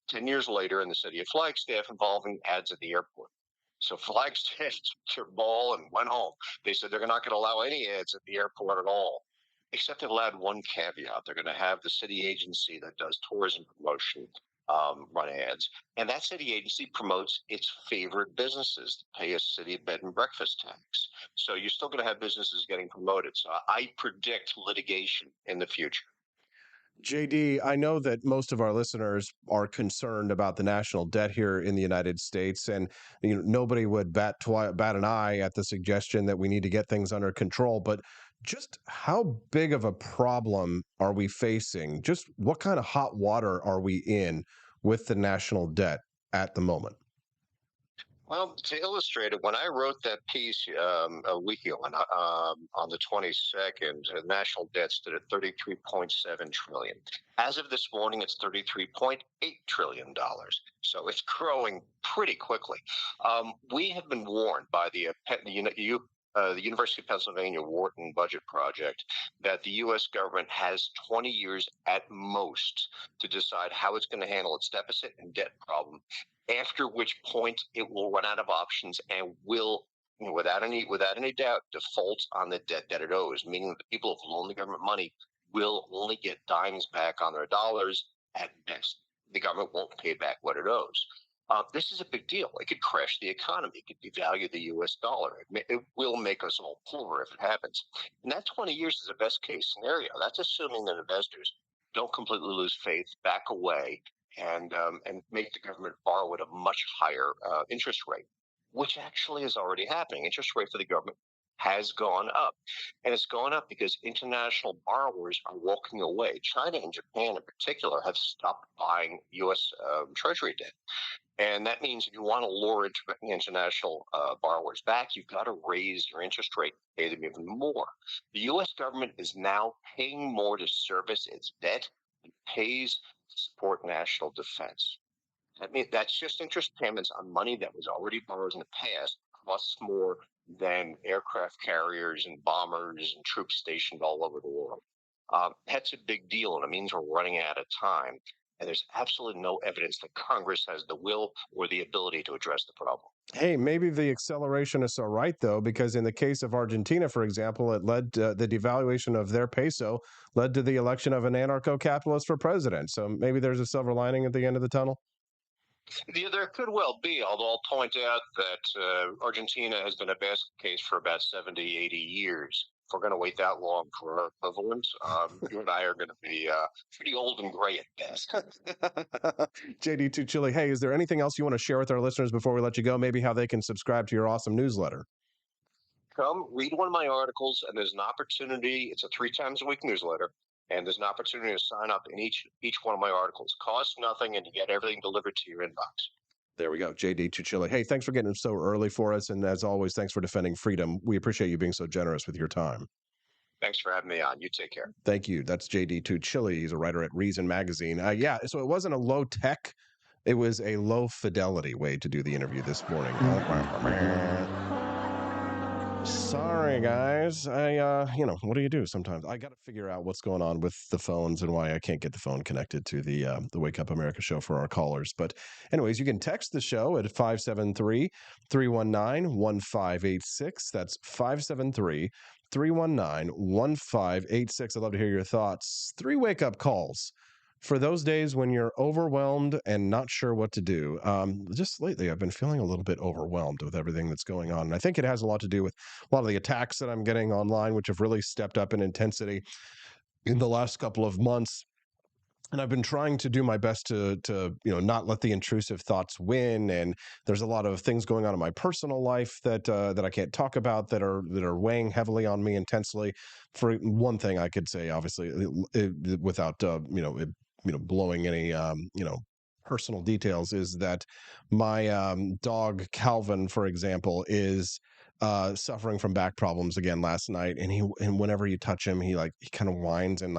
10 years later in the city of Flagstaff involving ads at the airport. So Flagstaff took their ball and went home. They said they're not going to allow any ads at the airport at all, except they'll add one caveat. They're going to have the city agency that does tourism promotion run ads. And that city agency promotes its favorite businesses to pay a city bed and breakfast tax. So you're still going to have businesses getting promoted. So I predict litigation in the future. JD, I know that most of our listeners are concerned about the national debt here in the United States, and nobody would bat an eye at the suggestion that we need to get things under control. But just how big of a problem are we facing? Just what kind of hot water are we in with the national debt at the moment? Well, to illustrate it, when I wrote that piece a week ago on the 22nd, the national debt stood at $33.7 trillion. As of this morning, it's $33.8 trillion. So it's growing pretty quickly. We have been warned by the University of Pennsylvania Wharton Budget Project that the U.S. government has 20 years at most to decide how it's going to handle its deficit and debt problem, after which point it will run out of options and will, without any doubt, default on the debt that it owes, meaning that the people who loan the government money will only get dimes back on their dollars at best. The government won't pay back what it owes. This is a big deal. It could crash the economy. It could devalue the U.S. dollar. It will make us all poorer if it happens. And that 20 years is a best case scenario. That's assuming that investors don't completely lose faith, back away, and make the government borrow at a much higher interest rate, which actually is already happening. Interest rate for the government has gone up. And it's gone up because international borrowers are walking away. China and Japan in particular have stopped buying U.S. Treasury debt. And that means if you want to lure international borrowers back, you've got to raise your interest rate, pay them even more. The U.S. government is now paying more to service its debt and pays to support national defense. I mean, that's just interest payments on money that was already borrowed in the past, costs more than aircraft carriers and bombers and troops stationed all over the world. That's a big deal, and it means we're running out of time. And there's absolutely no evidence that Congress has the will or the ability to address the problem. Hey, maybe the accelerationists are right, though, because in the case of Argentina, for example, it led to the devaluation of their peso led to the election of an anarcho-capitalist for president. So maybe there's a silver lining at the end of the tunnel. There could well be, although I'll point out that Argentina has been a basket case for about 70, 80 years. If we're going to wait that long for our equivalent, you and I are going to be pretty old and gray at best. JD Tuccille, hey, is there anything else you want to share with our listeners before we let you go? Maybe how they can subscribe to your awesome newsletter. Come read one of my articles, and there's an opportunity. It's a 3 times a week newsletter, and there's an opportunity to sign up in each one of my articles. Costs nothing, and you get everything delivered to your inbox. There we go. JD Tuccille. Hey, thanks for getting so early for us. And as always, thanks for defending freedom. We appreciate you being so generous with your time. Thanks for having me on. You take care. Thank you. That's JD Tuccille. He's a writer at Reason Magazine. Yeah, so it wasn't a low tech. It was a low fidelity way to do the interview this morning. Sorry, guys. What do you do sometimes? I got to figure out what's going on with the phones and why I can't get the phone connected to the Wake Up America show for our callers. But anyways, you can text the show at 573-319-1586. That's 573-319-1586. I'd love to hear your thoughts. 3 wake-up calls for those days when you're overwhelmed and not sure what to do. Just lately, I've been feeling a little bit overwhelmed with everything that's going on. And I think it has a lot to do with a lot of the attacks that I'm getting online, which have really stepped up in intensity in the last couple of months. And I've been trying to do my best to not let the intrusive thoughts win. And there's a lot of things going on in my personal life that I can't talk about that are weighing heavily on me intensely. For one thing, I could say, obviously, without blowing any personal details, is that my dog Calvin, for example, is suffering from back problems again last night, and whenever you touch him, he kind of whines and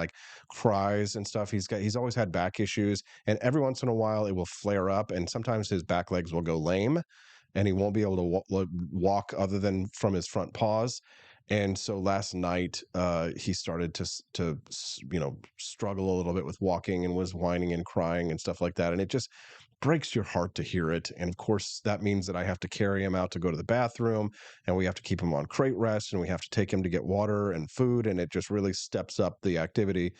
cries and stuff. He's always had back issues, and every once in a while it will flare up, and sometimes his back legs will go lame, and he won't be able to walk other than from his front paws. And so last night, he started to struggle a little bit with walking and was whining and crying and stuff like that. And it just breaks your heart to hear it. And of course, that means that I have to carry him out to go to the bathroom, and we have to keep him on crate rest, and we have to take him to get water and food. And it just really steps up the activity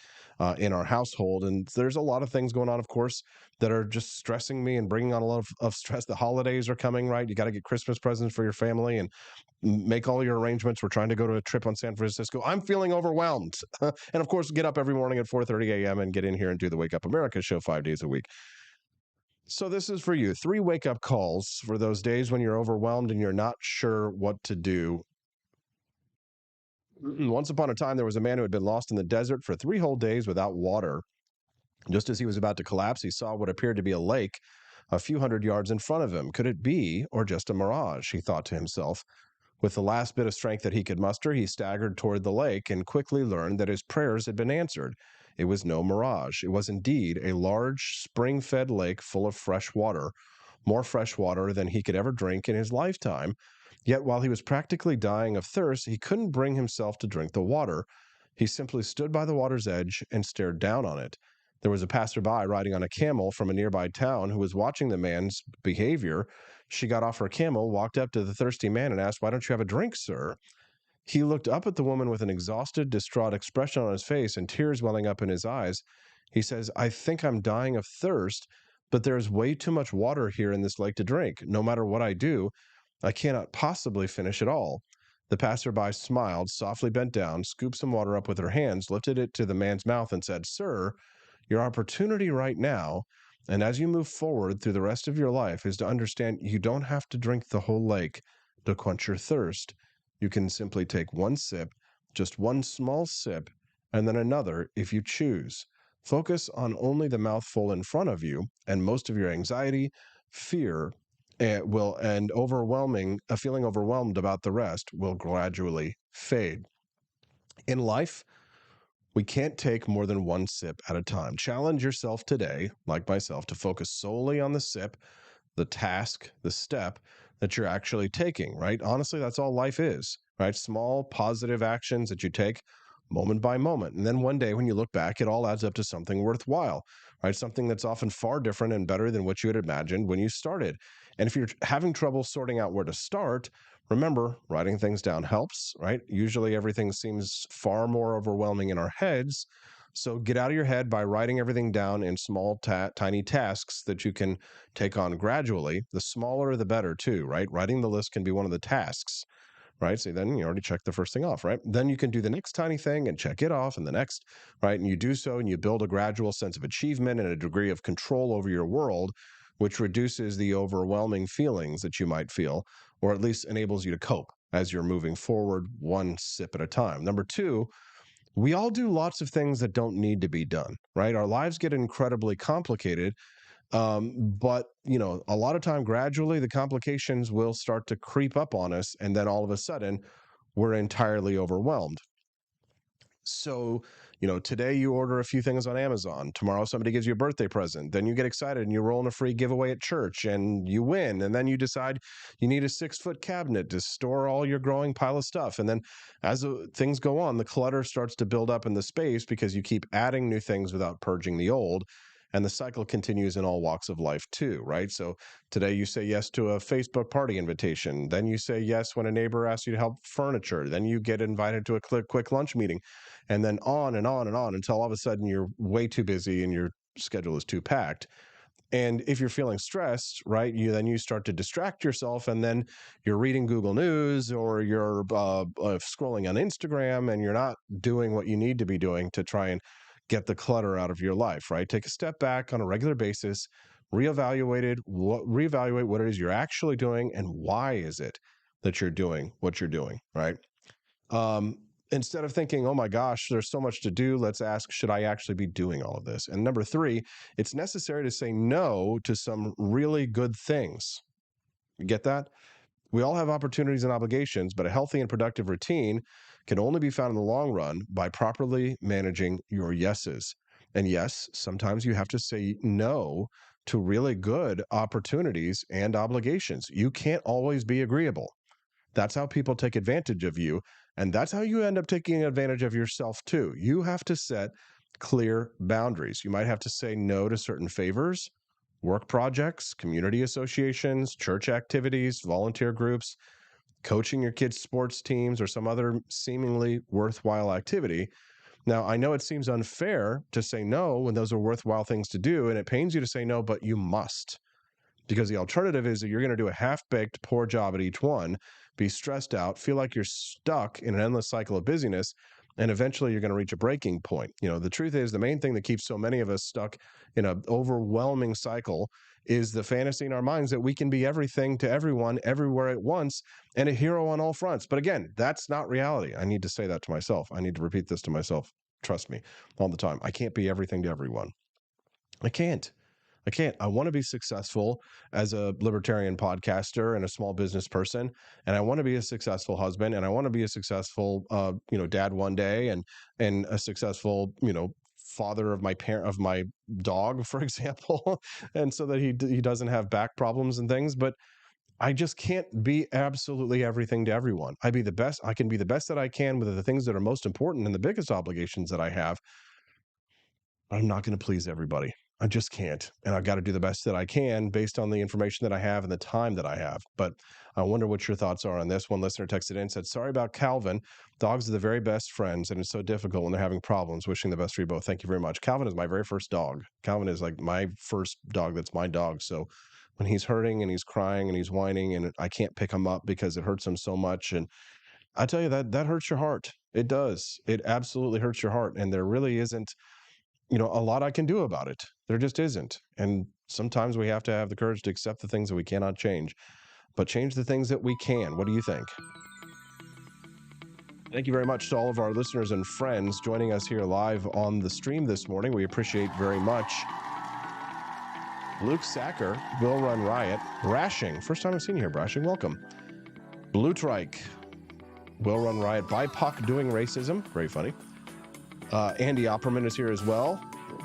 in our household. And there's a lot of things going on, of course, that are just stressing me and bringing on a lot of stress. The holidays are coming, right? You got to get Christmas presents for your family and make all your arrangements. We're trying to go to a trip on San Francisco. I'm feeling overwhelmed. And of course, get up every morning at 4:30 a.m. and get in here and do the Wake Up America show 5 days a week. So this is for you. 3 wake-up calls for those days when you're overwhelmed and you're not sure what to do. Once upon a time, there was a man who had been lost in the desert for 3 whole days without water. Just as he was about to collapse, he saw what appeared to be a lake a few hundred yards in front of him. Could it be, or just a mirage, he thought to himself. With the last bit of strength that he could muster, he staggered toward the lake and quickly learned that his prayers had been answered. It was no mirage. It was indeed a large, spring-fed lake full of fresh water, more fresh water than he could ever drink in his lifetime. Yet while he was practically dying of thirst, he couldn't bring himself to drink the water. He simply stood by the water's edge and stared down on it. There was a passerby riding on a camel from a nearby town who was watching the man's behavior. She got off her camel, walked up to the thirsty man, and asked, "Why don't you have a drink, sir?" He looked up at the woman with an exhausted, distraught expression on his face and tears welling up in his eyes. He says, "I think I'm dying of thirst, but there's way too much water here in this lake to drink. No matter what I do, I cannot possibly finish it all." The passerby smiled, softly bent down, scooped some water up with her hands, lifted it to the man's mouth, and said, "Sir, your opportunity right now, and as you move forward through the rest of your life, is to understand you don't have to drink the whole lake to quench your thirst. You can simply take one sip, just one small sip, and then another if you choose. Focus on only the mouthful in front of you, and most of your anxiety, fear, and feeling overwhelmed about the rest will gradually fade. In life, we can't take more than one sip at a time. Challenge yourself today, like myself, to focus solely on the sip, the task, the step that you're actually taking, right? Honestly, that's all life is, right? Small positive actions that you take moment by moment. And then one day when you look back, it all adds up to something worthwhile, right? Something that's often far different and better than what you had imagined when you started. And if you're having trouble sorting out where to start, remember, writing things down helps, right? Usually everything seems far more overwhelming in our heads. So get out of your head by writing everything down in small, tiny tasks that you can take on gradually. The smaller, the better, too, right? Writing the list can be one of the tasks, right? So then you already checked the first thing off, right? Then you can do the next tiny thing and check it off and the next, right? And you do so and you build a gradual sense of achievement and a degree of control over your world, which reduces the overwhelming feelings that you might feel, or at least enables you to cope as you're moving forward one sip at a time. Number two, we all do lots of things that don't need to be done, right? Our lives get incredibly complicated. But, a lot of time, gradually, the complications will start to creep up on us. And then all of a sudden, we're entirely overwhelmed. So, today you order a few things on Amazon. Tomorrow somebody gives you a birthday present. Then you get excited and you roll in a free giveaway at church and you win. And then you decide you need a 6-foot cabinet to store all your growing pile of stuff. And then as things go on, the clutter starts to build up in the space because you keep adding new things without purging the old. And the cycle continues in all walks of life too, right? So today you say yes to a Facebook party invitation. Then you say yes when a neighbor asks you to help furniture. Then you get invited to a quick lunch meeting. And then on and on and on until all of a sudden you're way too busy and your schedule is too packed. And if you're feeling stressed, right, you start to distract yourself, and then you're reading Google News or you're scrolling on Instagram, and you're not doing what you need to be doing to try and get the clutter out of your life, right? Take a step back on a regular basis, reevaluate what it is you're actually doing and why is it that you're doing what you're doing, right? Instead of thinking, oh my gosh, there's so much to do, let's ask, should I actually be doing all of this? And number three, it's necessary to say no to some really good things. You get that? We all have opportunities and obligations, but a healthy and productive routine can only be found in the long run by properly managing your yeses. And yes, sometimes you have to say no to really good opportunities and obligations. You can't always be agreeable. That's how people take advantage of you. And that's how you end up taking advantage of yourself too. You have to set clear boundaries. You might have to say no to certain favors, work projects, community associations, church activities, volunteer groups, coaching your kids' sports teams, or some other seemingly worthwhile activity. Now, I know it seems unfair to say no when those are worthwhile things to do, and it pains you to say no, but you must. Because the alternative is that you're going to do a half-baked, poor job at each one, be stressed out, feel like you're stuck in an endless cycle of busyness, and eventually you're going to reach a breaking point. The truth is the main thing that keeps so many of us stuck in an overwhelming cycle is the fantasy in our minds that we can be everything to everyone, everywhere at once, and a hero on all fronts. But again, that's not reality. I need to say that to myself. I need to repeat this to myself. Trust me, all the time. I can't be everything to everyone. I can't. I want to be successful as a libertarian podcaster and a small business person. And I want to be a successful husband, and I want to be a successful, dad one day, and a successful, father of my dog, for example. And so that he doesn't have back problems and things. But I just can't be absolutely everything to everyone. I can be the best that I can with the things that are most important and the biggest obligations that I have. I'm not going to please everybody. I just can't. And I've got to do the best that I can based on the information that I have and the time that I have. But I wonder what your thoughts are on this. One listener texted in and said, sorry about Calvin. Dogs are the very best friends, and it's so difficult when they're having problems. Wishing the best for you both. Thank you very much. Calvin is my very first dog. Calvin is like my first dog that's my dog. So when he's hurting and he's crying and he's whining and I can't pick him up because it hurts him so much, and I tell you, that hurts your heart. It does. It absolutely hurts your heart. And there really isn't a lot I can do about it. There just isn't. And sometimes we have to have the courage to accept the things that we cannot change, but change the things that we can. What do you think? Thank you very much to all of our listeners and friends joining us here live on the stream this morning. We appreciate very much. Luke Sacker, Will Run Riot, Brashing. First time I've seen you here, Brashing. Welcome. Blue Trike, Will Run Riot, BIPOC Doing Racism. Very funny. Andy Opperman is here as well.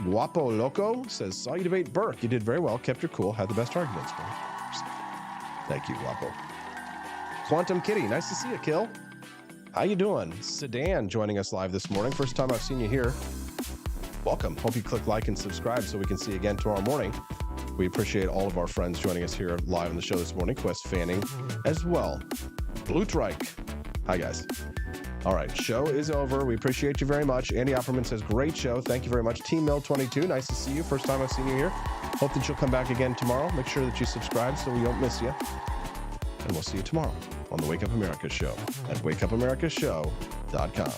Guapo Loco says, saw you debate Burke. You did very well. Kept your cool. Had the best arguments. Thank you, Guapo. Quantum Kitty, nice to see you, Kill. How you doing? Sedan joining us live this morning. First time I've seen you here. Welcome. Hope you click like and subscribe so we can see you again tomorrow morning. We appreciate all of our friends joining us here live on the show this morning. Quest Fanning as well. Blue Trike. Hi, guys. All right, show is over. We appreciate you very much. Andy Opperman says, great show. Thank you very much. Team Mill 22, nice to see you. First time I've seen you here. Hope that you'll come back again tomorrow. Make sure that you subscribe so we don't miss you. And we'll see you tomorrow on the Wake Up America Show at wakeupAmericaShow.com.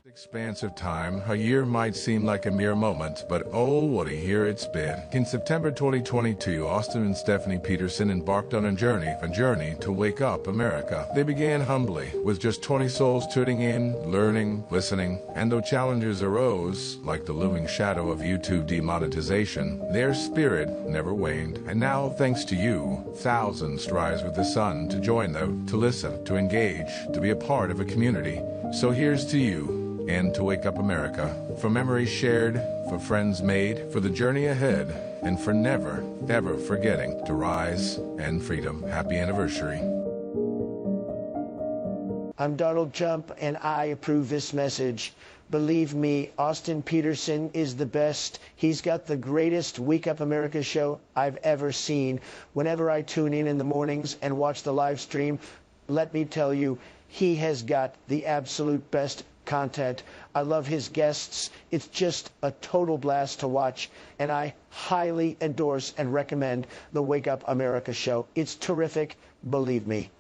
Expanse of time, a year might seem like a mere moment, but oh, what a year it's been. In September 2022, Austin and Stephanie Peterson embarked on a journey to wake up America. They began humbly, with just 20 souls tuning in, learning, listening, and though challenges arose, like the looming shadow of YouTube demonetization, their spirit never waned. And now, thanks to you, thousands rise with the sun to join them, to listen, to engage, to be a part of a community. So here's to you, and to Wake Up America, for memories shared, for friends made, for the journey ahead, and for never, ever forgetting to rise and freedom. Happy anniversary. I'm Donald Trump, and I approve this message. Believe me, Austin Peterson is the best. He's got the greatest Wake Up America show I've ever seen. Whenever I tune in the mornings and watch the live stream, let me tell you, he has got the absolute best content. I love his guests. It's just a total blast to watch, and I highly endorse and recommend the Wake Up America show. It's terrific, believe me.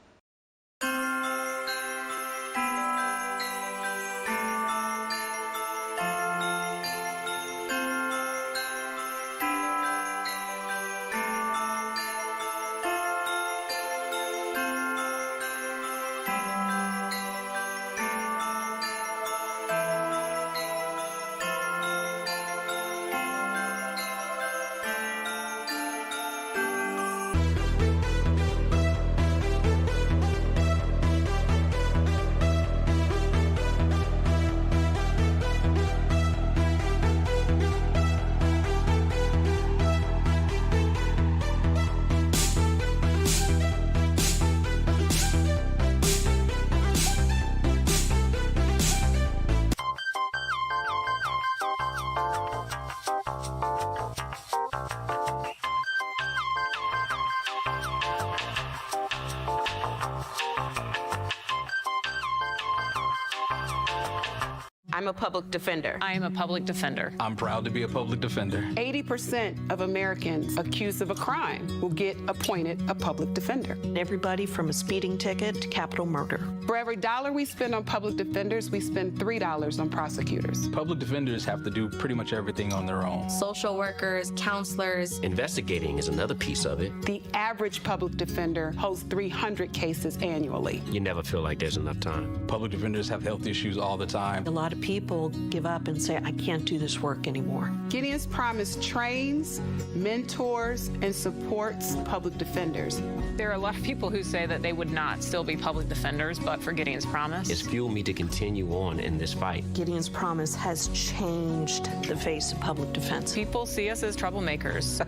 I'm a public defender. I am a public defender. I'm proud to be a public defender. 80% of Americans accused of a crime will get appointed a public defender. Everybody from a speeding ticket to capital murder. For every dollar we spend on public defenders, we spend $3 on prosecutors. Public defenders have to do pretty much everything on their own. Social workers, counselors. Investigating is another piece of it. The average public defender holds 300 cases annually. You never feel like there's enough time. Public defenders have health issues all the time. A lot of people give up and say, I can't do this work anymore. Gideon's Promise trains, mentors, and supports public defenders. There are a lot of people who say that they would not still be public defenders, but for Gideon's Promise. It's fueled me to continue on in this fight. Gideon's Promise has changed the face of public defense. People see us as troublemakers.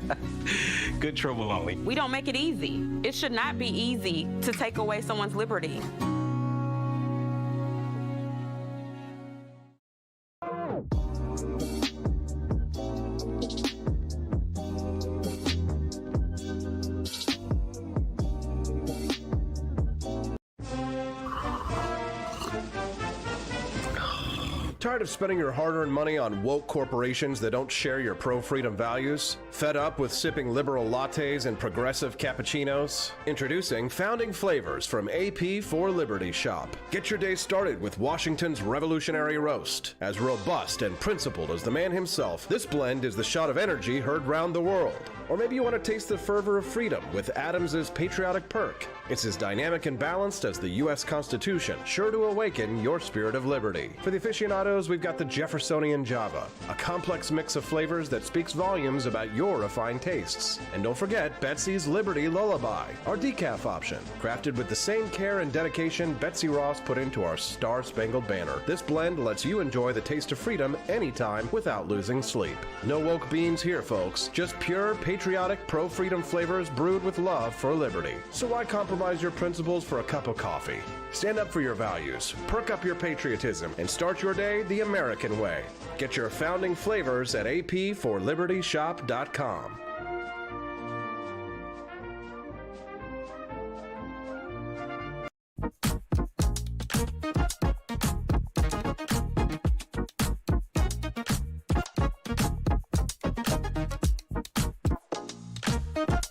Good trouble only. We don't make it easy. It should not be easy to take away someone's liberty. Tired of spending your hard-earned money on woke corporations that don't share your pro-freedom values? Fed up with sipping liberal lattes and progressive cappuccinos? Introducing Founding Flavors from AP for Liberty Shop. Get your day started with Washington's Revolutionary Roast. As robust and principled as the man himself, this blend is the shot of energy heard round the world. Or maybe you want to taste the fervor of freedom with Adams's Patriotic Perk. It's as dynamic and balanced as the U.S. Constitution, sure to awaken your spirit of liberty. For the aficionados, we've got the Jeffersonian Java, a complex mix of flavors that speaks volumes about your refined tastes. And don't forget Betsy's Liberty Lullaby, our decaf option, crafted with the same care and dedication Betsy Ross put into our Star-Spangled Banner. This blend lets you enjoy the taste of freedom anytime without losing sleep. No woke beans here, folks. Just pure, patriotic, pro-freedom flavors brewed with love for liberty. So why compromise your principles for a cup of coffee? Stand up for your values, perk up your patriotism, and start your day the American way. Get your founding flavors at apforlibertyshop.com.